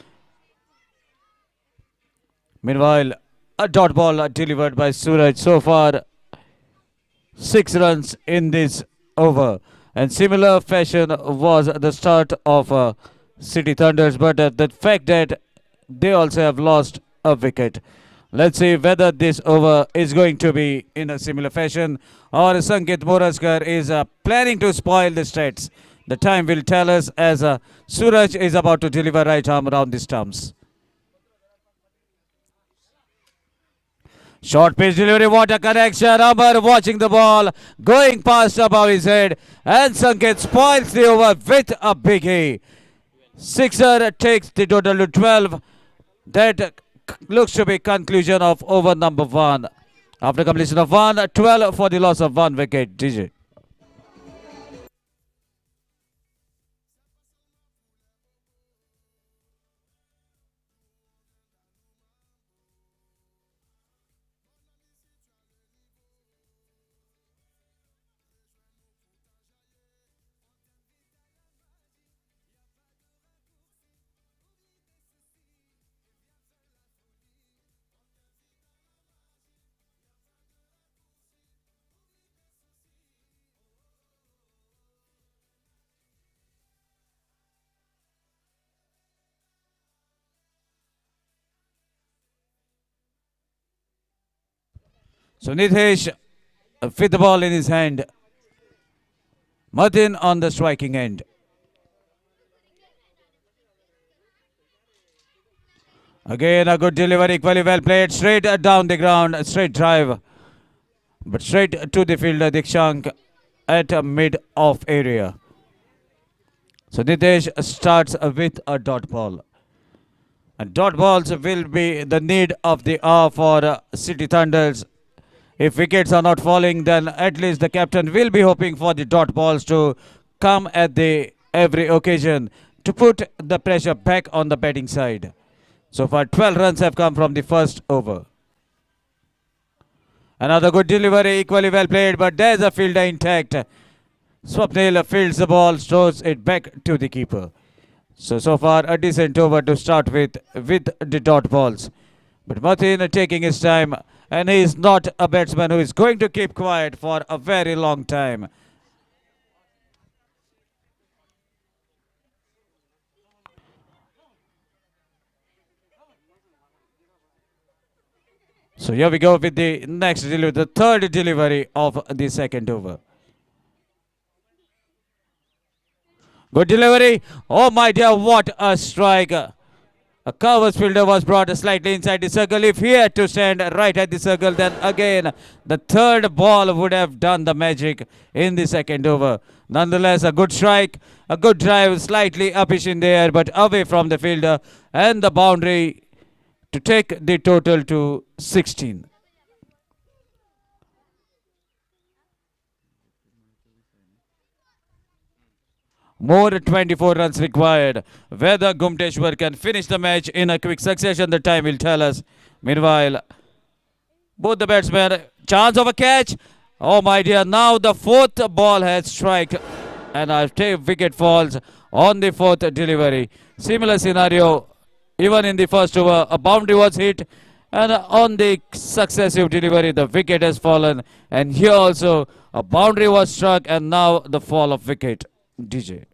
Meanwhile, a dot ball delivered by Suraj. So far 6 runs in this over, and similar fashion was the start of City Thunders, but the fact that they also have lost a wicket, Let's see whether this over is going to be in a similar fashion or Sanket Moraskar is planning to spoil the stats. The time will tell us as Suraj is about to deliver right arm around the stumps. Short pitch delivery, what a connection. Amar watching the ball, going past above his head, and Sanket spoils the over with a big A. Sixer takes the total to 12. That looks to be conclusion of over number 1. After completion of 1, 12 for the loss of 1 wicket. DJ. So Nitesh with the ball in his hand. Martin on the striking end. Again a good delivery, equally well played. Straight down the ground, straight drive. But straight to the fielder Dikshank at a mid-off area. So Nitesh starts with a dot ball. And dot balls will be the need of the hour for City Thunders. If wickets are not falling, then at least the captain will be hoping for the dot balls to come at the every occasion to put the pressure back on the batting side. So far 12 runs have come from the first over. Another good delivery, equally well played, but there's a fielder intact. Swapnil fields the ball, throws it back to the keeper. So far a decent over to start with the dot balls. But Martin taking his time, and he is not a batsman who is going to keep quiet for a very long time. So here we go with the next delivery, the third delivery of the second over. Good delivery. Oh my dear, what a strike. A covers fielder was brought slightly inside the circle. If he had to stand right at the circle, then again the third ball would have done the magic in the second over. Nonetheless, a good strike, a good drive, slightly uppish in the air, but away from the fielder, and the boundary to take the total to 16. More 24 runs required. Whether Ghumteshwar can finish the match in a quick succession, the time will tell us. Meanwhile, both the batsmen, chance of a catch. Oh my dear, now the fourth ball has struck and a wicket falls on the fourth delivery. Similar scenario, even in the first over, a boundary was hit, and on the successive delivery, the wicket has fallen. And here also, a boundary was struck, and now the fall of wicket. DJ.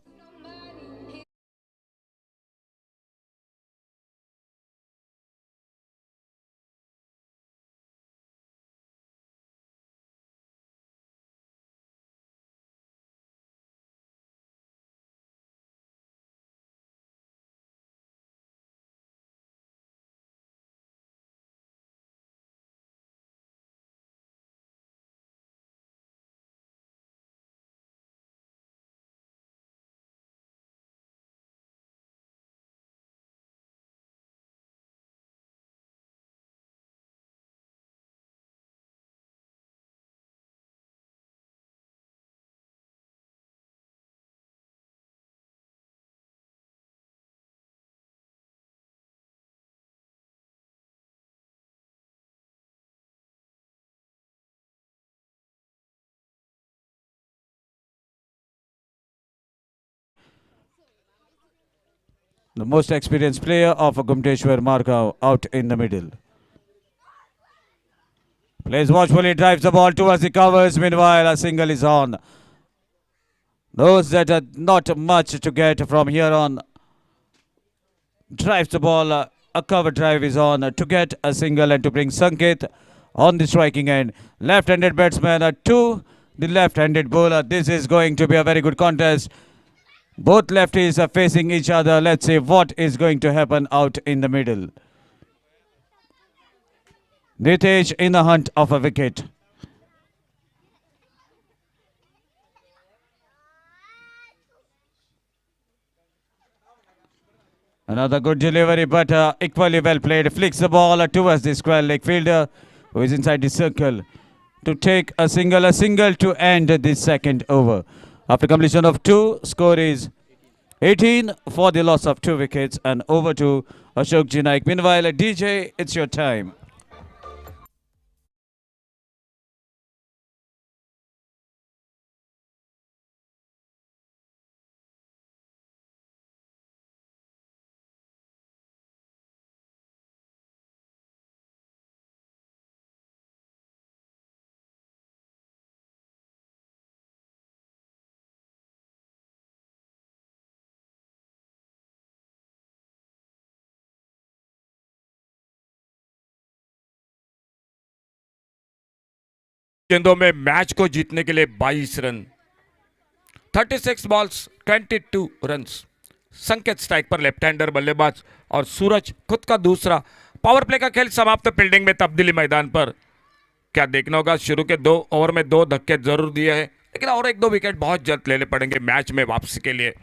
The most experienced player of Ghumteshwar, Markov, out in the middle. Plays watchfully, drives the ball towards the covers. Meanwhile, a single is on. Those that are not much to get from here on. Drives the ball a cover drive is on to get a single and to bring Sanket on the striking end. Left-handed batsman to the left-handed bowler. This is going to be a very good contest. Both lefties are facing each other. Let's see what is going to happen out in the middle. Nitesh in the hunt of a wicket. Another good delivery, but equally well played. Flicks the ball towards the square leg fielder, who is inside the circle to take a single to end the second over. After completion of 2, score is 18 for the loss of 2 wickets, and over to Ashok Jinaik. Meanwhile, DJ, it's your time. गेंदों में match को जीतने के लिए 22 run, 36 balls 22 runs. संकेत strike पर left hander बल्लेबाज और सूरज खुद का दूसरा। पावर प्ले का खेल समाप्त। फील्डिंग में तब्दीली मैदान पर क्या देखना होगा। शुरू के 2 ओवर में 2 धक्के जरूर दिए हैं, लेकिन और 1-2 विकेट बहुत जल्द लेने पड़ेंगे मैच में वापसी के लिए।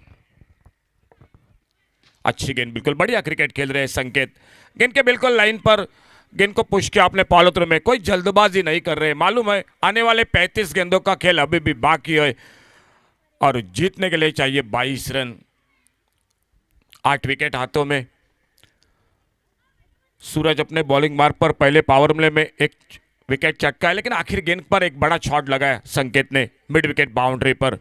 अच्छी गेंद, बिल्कुल बढ़िया क्रिकेट खेल रहे हैं संकेत। गेंद के बिल्कुल लाइन पर गेंद को पुश किया अपने पॉलोत्र में। कोई जल्दबाजी नहीं कर रहे, मालूम है आने वाले 35 गेंदों का खेल अभी भी बाकी है और जीतने के लिए चाहिए 22 रन। 8 विकेट हाथों में। सूरज अपने बॉलिंग मार्ग पर पहले पावर प्ले में 1 विकेट चटका है, लेकिन आखिर गेंद पर एक बड़ा शॉट लगाया संकेत ने मिड विकेट बाउंड्री पर।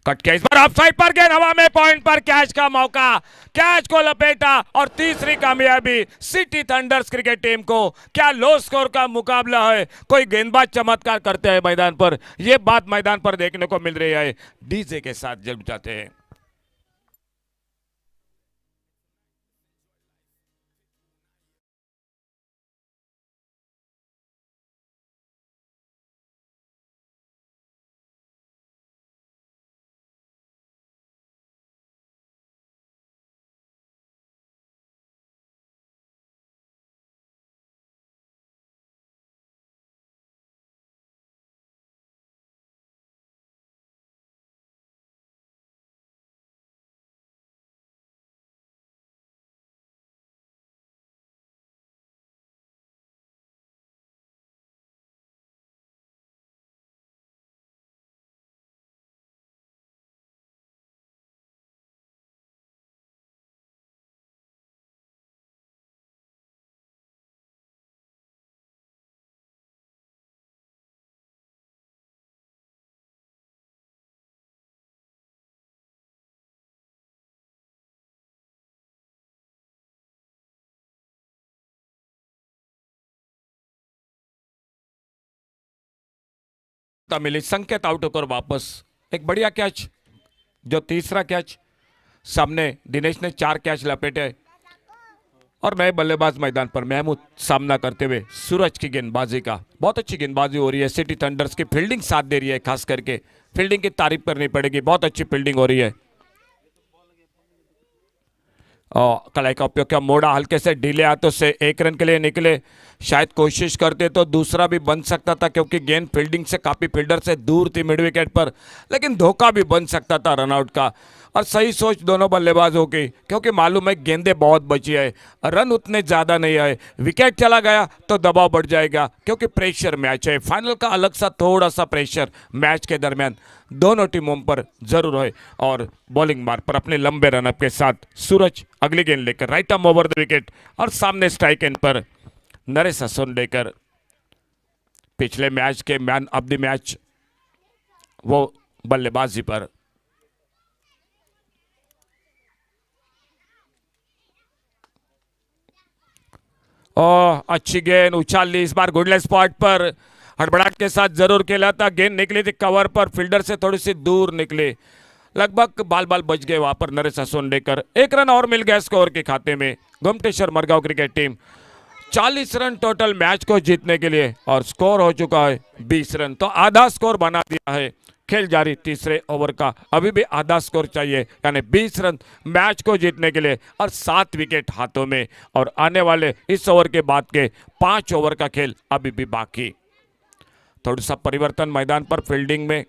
कट किया, इस बार ऑफ साइड पर गेंद हवा में, पॉइंट पर कैच का मौका, कैच को लपेटा और तीसरी कामयाबी सिटी थंडर्स क्रिकेट टीम को। क्या लो स्कोर का मुकाबला है, कोई गेंदबाज चमत्कार करते हैं मैदान पर, यह बात मैदान पर देखने को मिल रही है। डीजे के साथ जुड़ जाते हैं। मिली, संकेत आउट होकर वापस। एक बढ़िया कैच, जो तीसरा कैच। सामने दिनेश ने 4 कैच लपेटे और नए बल्लेबाज मैदान पर महमूद सामना करते हुए। सूरज की गेंदबाजी का बहुत अच्छी गेंदबाजी हो रही है। सिटी थंडर्स की फील्डिंग साथ दे रही है, खास करके फील्डिंग की तारीफ करनी पड़ेगी, बहुत अच्छी फील्डिंग हो रही है। कलाई का उपयोग किया, मोड़ा हल्के से ढीले हाथों से 1 रन के लिए निकले। शायद कोशिश करते तो दूसरा भी बन सकता था, क्योंकि गेंद फील्डिंग से काफी फील्डर से दूर थी मिड विकेट पर, लेकिन धोखा भी बन सकता था रनआउट का। और सही सोच दोनों बल्लेबाजों की, क्योंकि मालूम है गेंदें बहुत बची है, रन उतने ज़्यादा नहीं आए। विकेट चला गया तो दबाव बढ़ जाएगा, क्योंकि प्रेशर मैच है। फाइनल का अलग सा थोड़ा सा प्रेशर मैच के दरमियान दोनों टीमों पर जरूर है। और बॉलिंग मार्ग पर अपने लंबे रनअप के साथ सूरज अगली गेंद लेकर right arm over the wicket, और सामने स्ट्राइक एंड पर नरेश असोंडेकर, पिछले मैच के मैन ऑफ द मैच, वो बल्लेबाजी पर। अच्छी गेंद उछाल ली, इस बार गुडलेस स्पॉट पर हड़बड़ाहट के साथ जरूर खेला था। गेंद निकली थी कवर पर, फील्डर से थोड़ी सी दूर निकली, लगभग बाल बाल बच गए वहां पर नरेश असोंडेकर। एक रन और मिल गया स्कोर के खाते में Ghumteshwar Margao cricket team 40 run total match को जीतने के लिए और स्कोर हो चुका है 20 रन। तो आधा स्कोर बना दिया है। खेल जारी तीसरे ओवर का, अभी भी आधा स्कोर चाहिए यानी 20 रन मैच को जीतने के लिए और 7 विकेट हाथों में। और आने वाले इस ओवर के बाद के 5 ओवर का खेल अभी भी बाकी। थोड़ा सा परिवर्तन मैदान पर फील्डिंग में।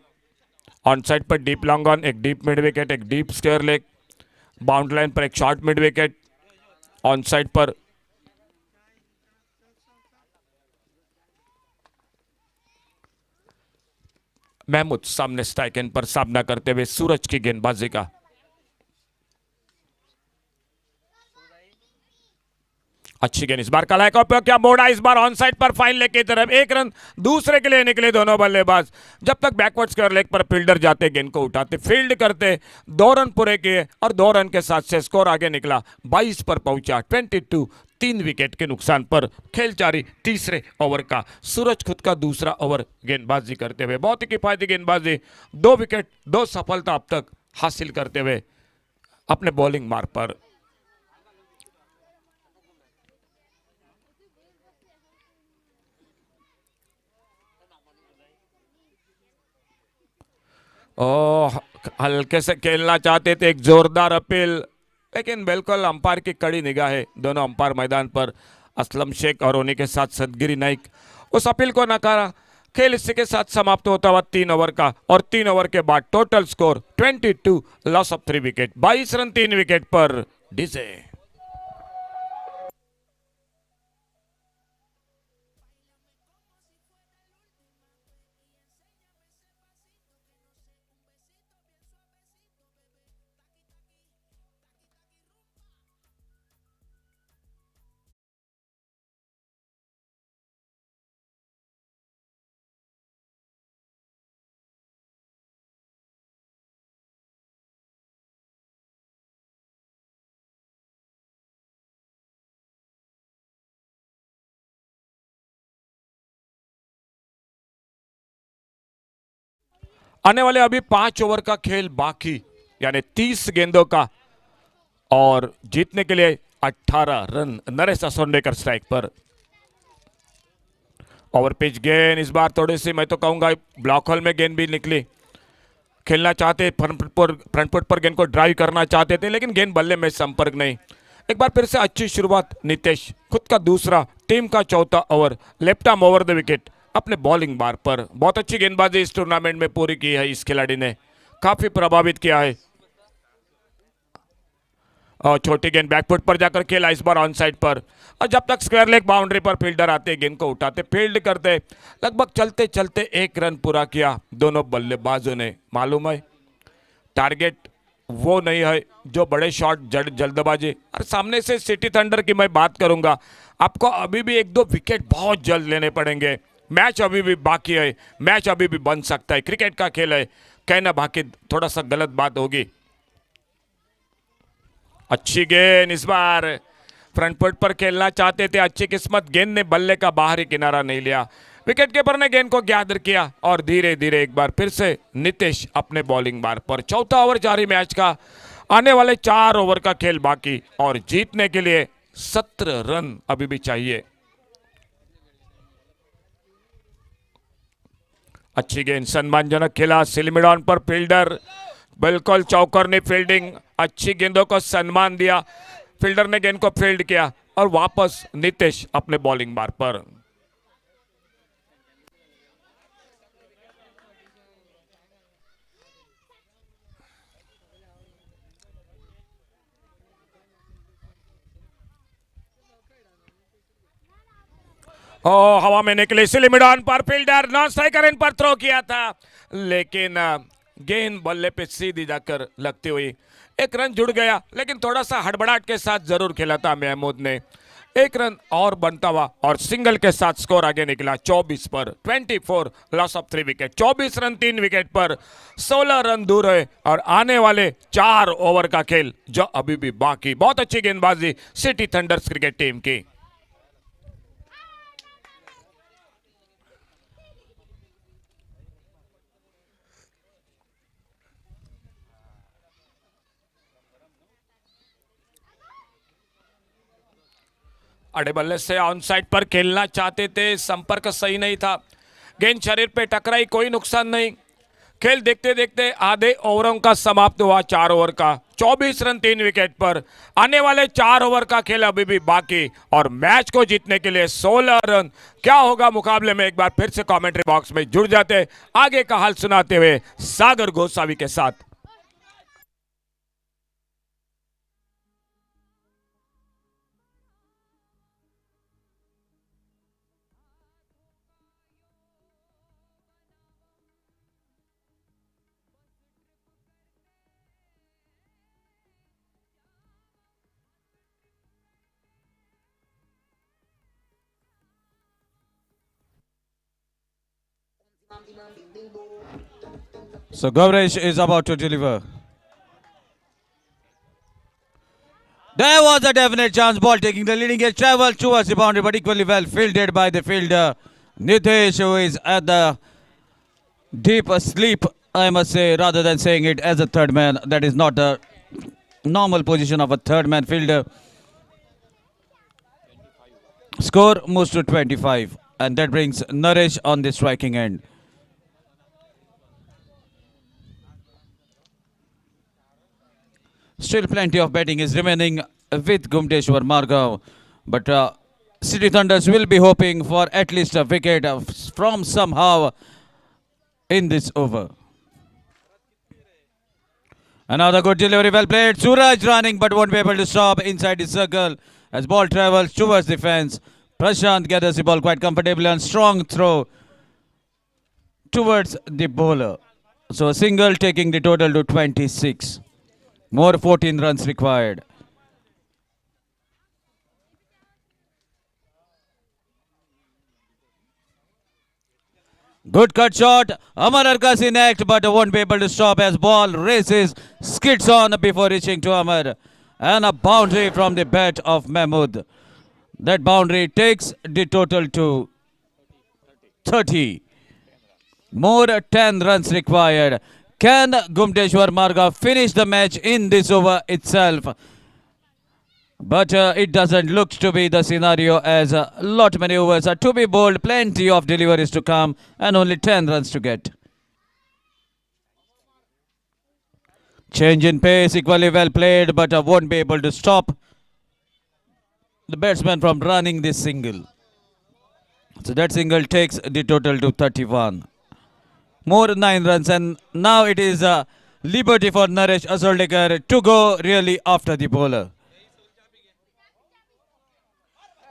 ऑन साइड पर डीप लॉन्ग ऑन, एक डीप मिड विकेट, एक deep square leg. Boundary line पर एक short mid wicket. On side पर महमूद सामने स्ट्राइक एंड पर सामना करते हुए सूरज की गेंदबाजी का। अच्छी गेंद इस बार कलाई का उपयोग किया, मोड़ा इस बार ऑन साइड पर फाइन लेग की तरफ। एक रन दूसरे के लिए निकले दोनों बल्लेबाज। जब तक बैकवर्ड स्क्वायर लेग पर फील्डर जाते गेंद को उठाते फील्ड करते। 2 रन पूरे किए और 2 रन के साथ से स्कोर आगे निकला 22 पर पहुंचा 22। 3 विकेट के नुकसान पर खेल जारी तीसरे ओवर का। सूरज खुद का दूसरा ओवर गेंदबाजी करते हुए बहुत ही किफायती गेंदबाजी। 2 विकेट 2 सफलता अब तक हासिल करते हुए अपने बॉलिंग मार्ग पर। ओह, हल्के से खेलना चाहते थे, एक जोरदार अपील, लेकिन बिल्कुल अंपायर की कड़ी निगाह है दोनों अंपायर मैदान पर, असलम शेख और उन्हीं के साथ सदगिरी नाइक। उस अपील को नकारा। खेल इसी के साथ समाप्त होता हुआ 3 ओवर का और 3 ओवर के बाद total score 22, loss of 3 wicket. 22 run 3 wicket पर डीजे। आने वाले अभी 5 ओवर का खेल बाकी, यानी 30 गेंदों का और जीतने के लिए 18 रन। नरेश असोंडेकर स्ट्राइक पर। ओवर पिच गेंद इस बार थोड़ी सी मैं तो कहूंगा ब्लॉक होल में गेंद भी निकली। खेलना चाहते फ्रंट फुट पर गेंद को ड्राइव करना चाहते थे, लेकिन गेंद बल्ले में संपर्क नहीं। एक बार फिर से अच्छी शुरुआत नितेश, खुद का दूसरा टीम का चौथा over, left arm over the wicket अपने बॉलिंग बार पर। बहुत अच्छी गेंदबाजी इस टूर्नामेंट में पूरी की है इस खिलाड़ी ने, काफी प्रभावित किया है। और छोटी गेंद बैकफुट पर जाकर खेला इस बार ऑन साइड पर। और जब तक स्क्वायर लेग बाउंड्री पर फील्डर आते गेंद को उठाते फील्ड करते। लगभग चलते चलते 1 रन पूरा किया दोनों बल्लेबाजों ने। मालूम है टारगेट वो नहीं है जो बड़े शॉट जल्दबाजी। और सामने से सिटी थंडर की मैं बात करूंगा, आपको अभी भी 1-2 विकेट बहुत जल्द लेने पड़ेंगे। मैच अभी भी बाकी है, मैच अभी भी बन सकता है, क्रिकेट का खेल है, कहना बाकी थोड़ा सा गलत बात होगी। अच्छी गेंद इस बार फ्रंट फुट पर खेलना चाहते थे, अच्छी किस्मत गेंद ने बल्ले का बाहरी किनारा नहीं लिया। विकेट कीपर ने गेंद को गैदर किया और धीरे धीरे एक बार फिर से नितेश अपने बॉलिंग बार पर। चौथा ओवर जारी मैच का, आने वाले 4 ओवर का खेल बाकी और जीतने के लिए 17 रन अभी भी चाहिए। अच्छी गेंद, सम्मानजनक खेला सिलमिडॉन पर फील्डर, बिल्कुल चौकर ने फील्डिंग, अच्छी गेंदों को सम्मान दिया। फील्डर ने गेंद को फील्ड किया और वापस नितेश अपने बॉलिंग बार पर। ओ हवा में निकली सिलिमिडॉन पर फील्डर, नॉन स्ट्राइकर इन पर थ्रो किया था, लेकिन गेंद बल्ले पे सीधी जाकर लगती हुई 1 रन जुड़ गया। लेकिन थोड़ा सा हड़बड़ाहट के साथ जरूर खेला था महमूद ने। 1 रन और बनता हुआ और सिंगल के साथ स्कोर आगे निकला 24 पर 24, loss of 3 wicket. 24 run 3 wicket पर 16 रन दूर है और आने वाले 4 ओवर का खेल जो अभी भी बाकी। बहुत अच्छी गेंदबाजी सिटी थंडर्स क्रिकेट टीम की। अड़े बल्ले से ऑन साइड पर खेलना चाहते थे, संपर्क सही नहीं था, गेंद शरीर पे टकराई, कोई नुकसान नहीं। खेल देखते देखते आधे ओवरों का समाप्त हुआ, 4 ओवर का 24 रन 3 विकेट पर। आने वाले 4 ओवर का खेल अभी भी बाकी और मैच को जीतने के लिए 16 रन। क्या होगा मुकाबले में, एक बार फिर से कमेंट्री बॉक्स में जुड़ जाते आगे का हाल सुनाते हुए सागर गोसावी के साथ। So Gavresh is about to deliver. There was a definite chance. Ball taking the leading edge, travels towards the boundary, but equally well fielded by the fielder Nitesh, who is at the deep sleep, I must say, rather than saying it as a third man. That is not the normal position of a third man fielder. Score moves to 25, and that brings Naresh on the striking end. Still plenty of betting is remaining with Ghumteshwar Margav, but City Thunders will be hoping for at least a wicket from somehow in this over. Another good delivery, well played. Suraj running but won't be able to stop inside the circle as ball travels towards the fence. Prashant gathers the ball quite comfortably and strong throw towards the bowler. So a single taking the total to 26. More 14 runs required. Good cut shot. Amar Arkas in act but won't be able to stop as ball races, skids on before reaching to Amar. And a boundary from the bat of Mahmood. That boundary takes the total to 30. More 10 runs required. Can Ghumteshwar Marga finish the match in this over itself? But it doesn't look to be the scenario as a lot many overs are to be bowled, plenty of deliveries to come and only 10 runs to get. Change in pace, equally well played, but won't be able to stop the batsman from running this single. So that single takes the total to 31. More 9 runs and now it is a liberty for Naresh Asoldekar to go really after the bowler.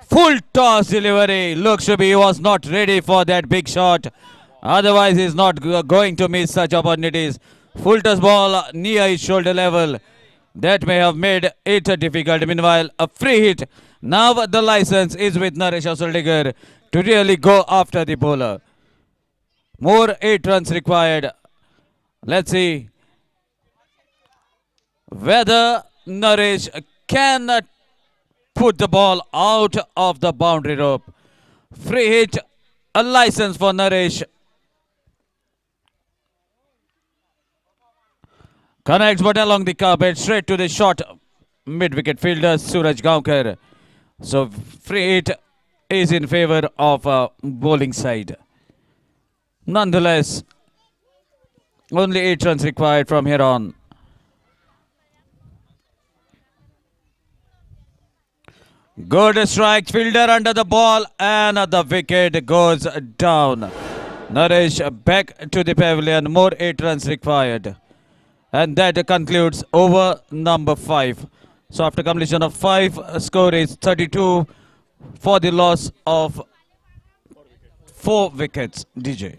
Full toss delivery. Looks to be he was not ready for that big shot. Otherwise, he's not going to miss such opportunities. Full toss ball near his shoulder level. That may have made it difficult. Meanwhile, a free hit. Now the license is with Naresh Asoldekar to really go after the bowler. More 8 runs required. Let's see whether Naresh can put the ball out of the boundary rope. Free hit, a license for Naresh. Connects but along the carpet, straight to the short mid-wicket fielder Suraj Gaonkar. So free hit is in favor of bowling side. Nonetheless, only 8 runs required from here on. Good strike, fielder under the ball and the wicket goes down. Naresh back to the pavilion, more 8 runs required. And that concludes over number 5. So after completion of 5, score is 32 for the loss of 4 wickets. DJ.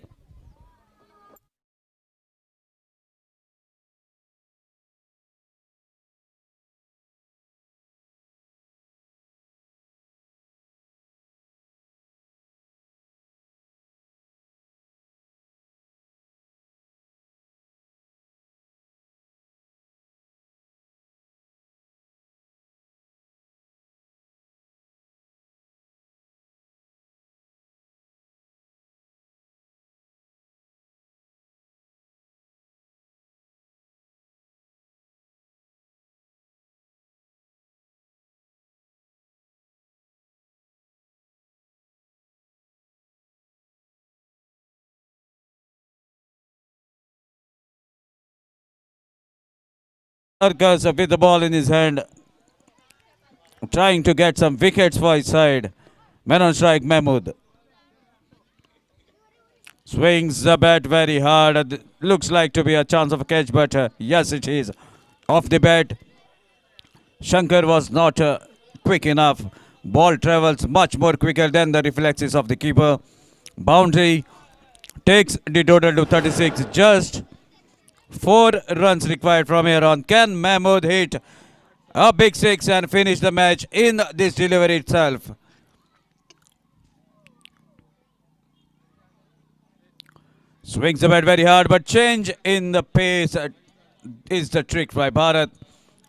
Arcas with the ball in his hand, trying to get some wickets for his side. Man on strike, Mahmood. Swings the bat very hard. Looks like to be a chance of a catch, but yes, it is. Off the bat. Shankar was not quick enough. Ball travels much more quicker than the reflexes of the keeper. Boundary takes the total to 36. Just 4 runs required from here on. Can Mahmood hit a big six and finish the match in this delivery itself? Swings the bat very hard, but change in the pace is the trick by Bharat.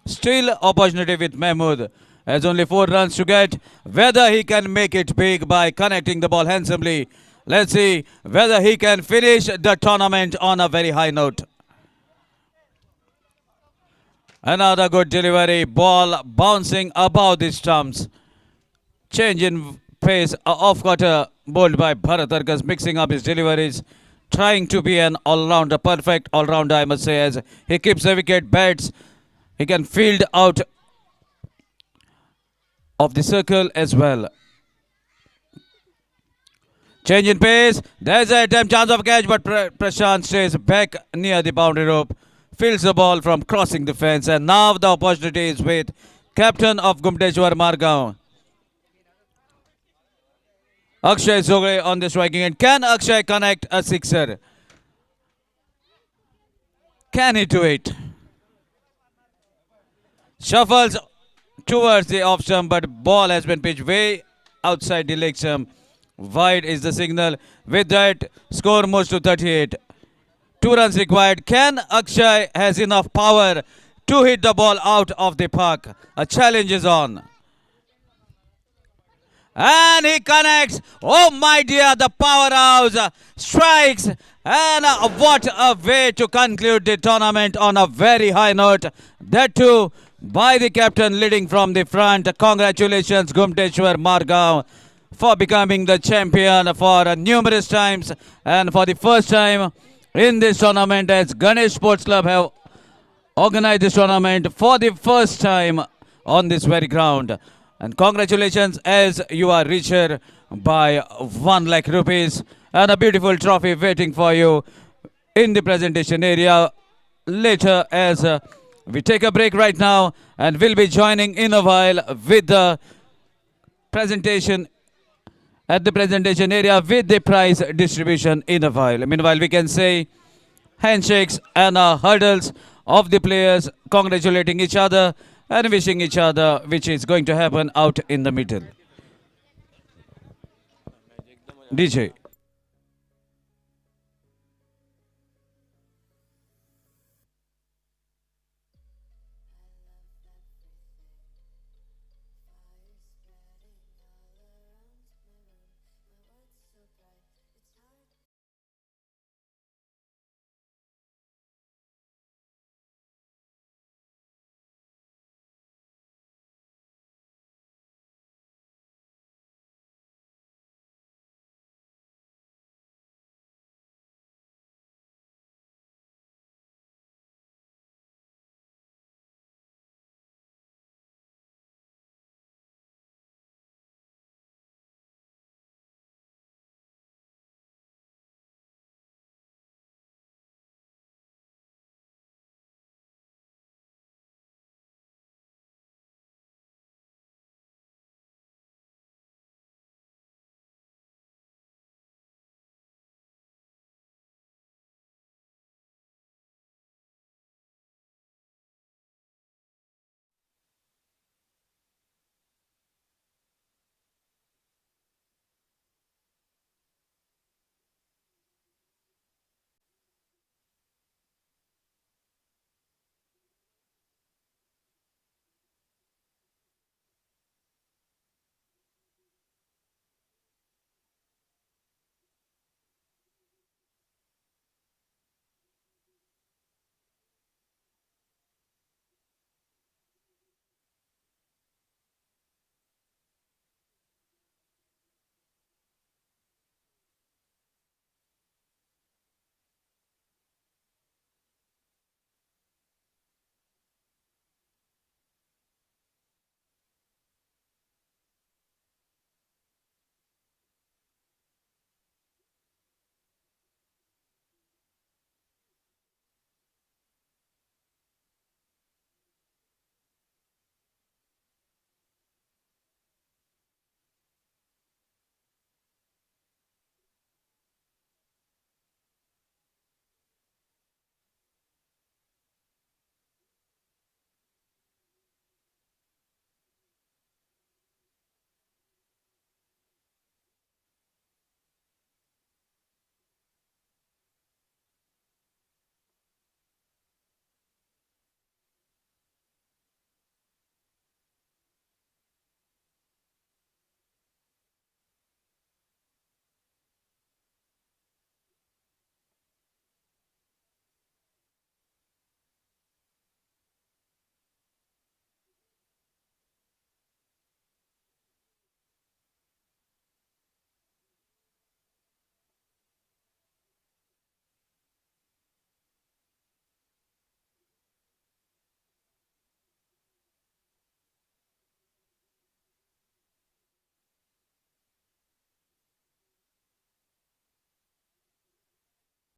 Still opportunity with Mahmood. Has only 4 runs to get. Whether he can make it big by connecting the ball handsomely. Let's see whether he can finish the tournament on a very high note. Another good delivery. Ball bouncing above the stumps. Change in pace. Off cutter bowled by Bharat Arkas, mixing up his deliveries. Trying to be an all-rounder, perfect all-rounder, I must say, as he keeps the wicket, bats. He can field out of the circle as well. Change in pace. There's a attempt, chance of catch, but Prashant stays back near the boundary rope. Fields the ball from crossing the fence, and now the opportunity is with captain of Ghumteshwar Margaon. Akshay Zogre on the striking end. Can Akshay connect a sixer? Can he do it? Shuffles towards the off stump, but ball has been pitched way outside the leg stump. Wide is the signal. With that, score moves to 38. 2 runs required. Can Akshay has enough power to hit the ball out of the park? A challenge is on. And he connects. Oh my dear, the powerhouse strikes. And what a way to conclude the tournament on a very high note. That too by the captain leading from the front. Congratulations, Ghumteshwar Margaon, for becoming the champion for numerous times. And for the first time in this tournament, as Ganesh Sports Club have organized this tournament for the first time on this very ground. And congratulations, as you are richer by 1 lakh rupees and a beautiful trophy waiting for you in the presentation area later, as we take a break right now, and we'll be joining in a while with the presentation at the presentation area with the prize distribution in a while. Meanwhile, we can say handshakes and hurdles of the players congratulating each other and wishing each other, which is going to happen out in the middle. DJ.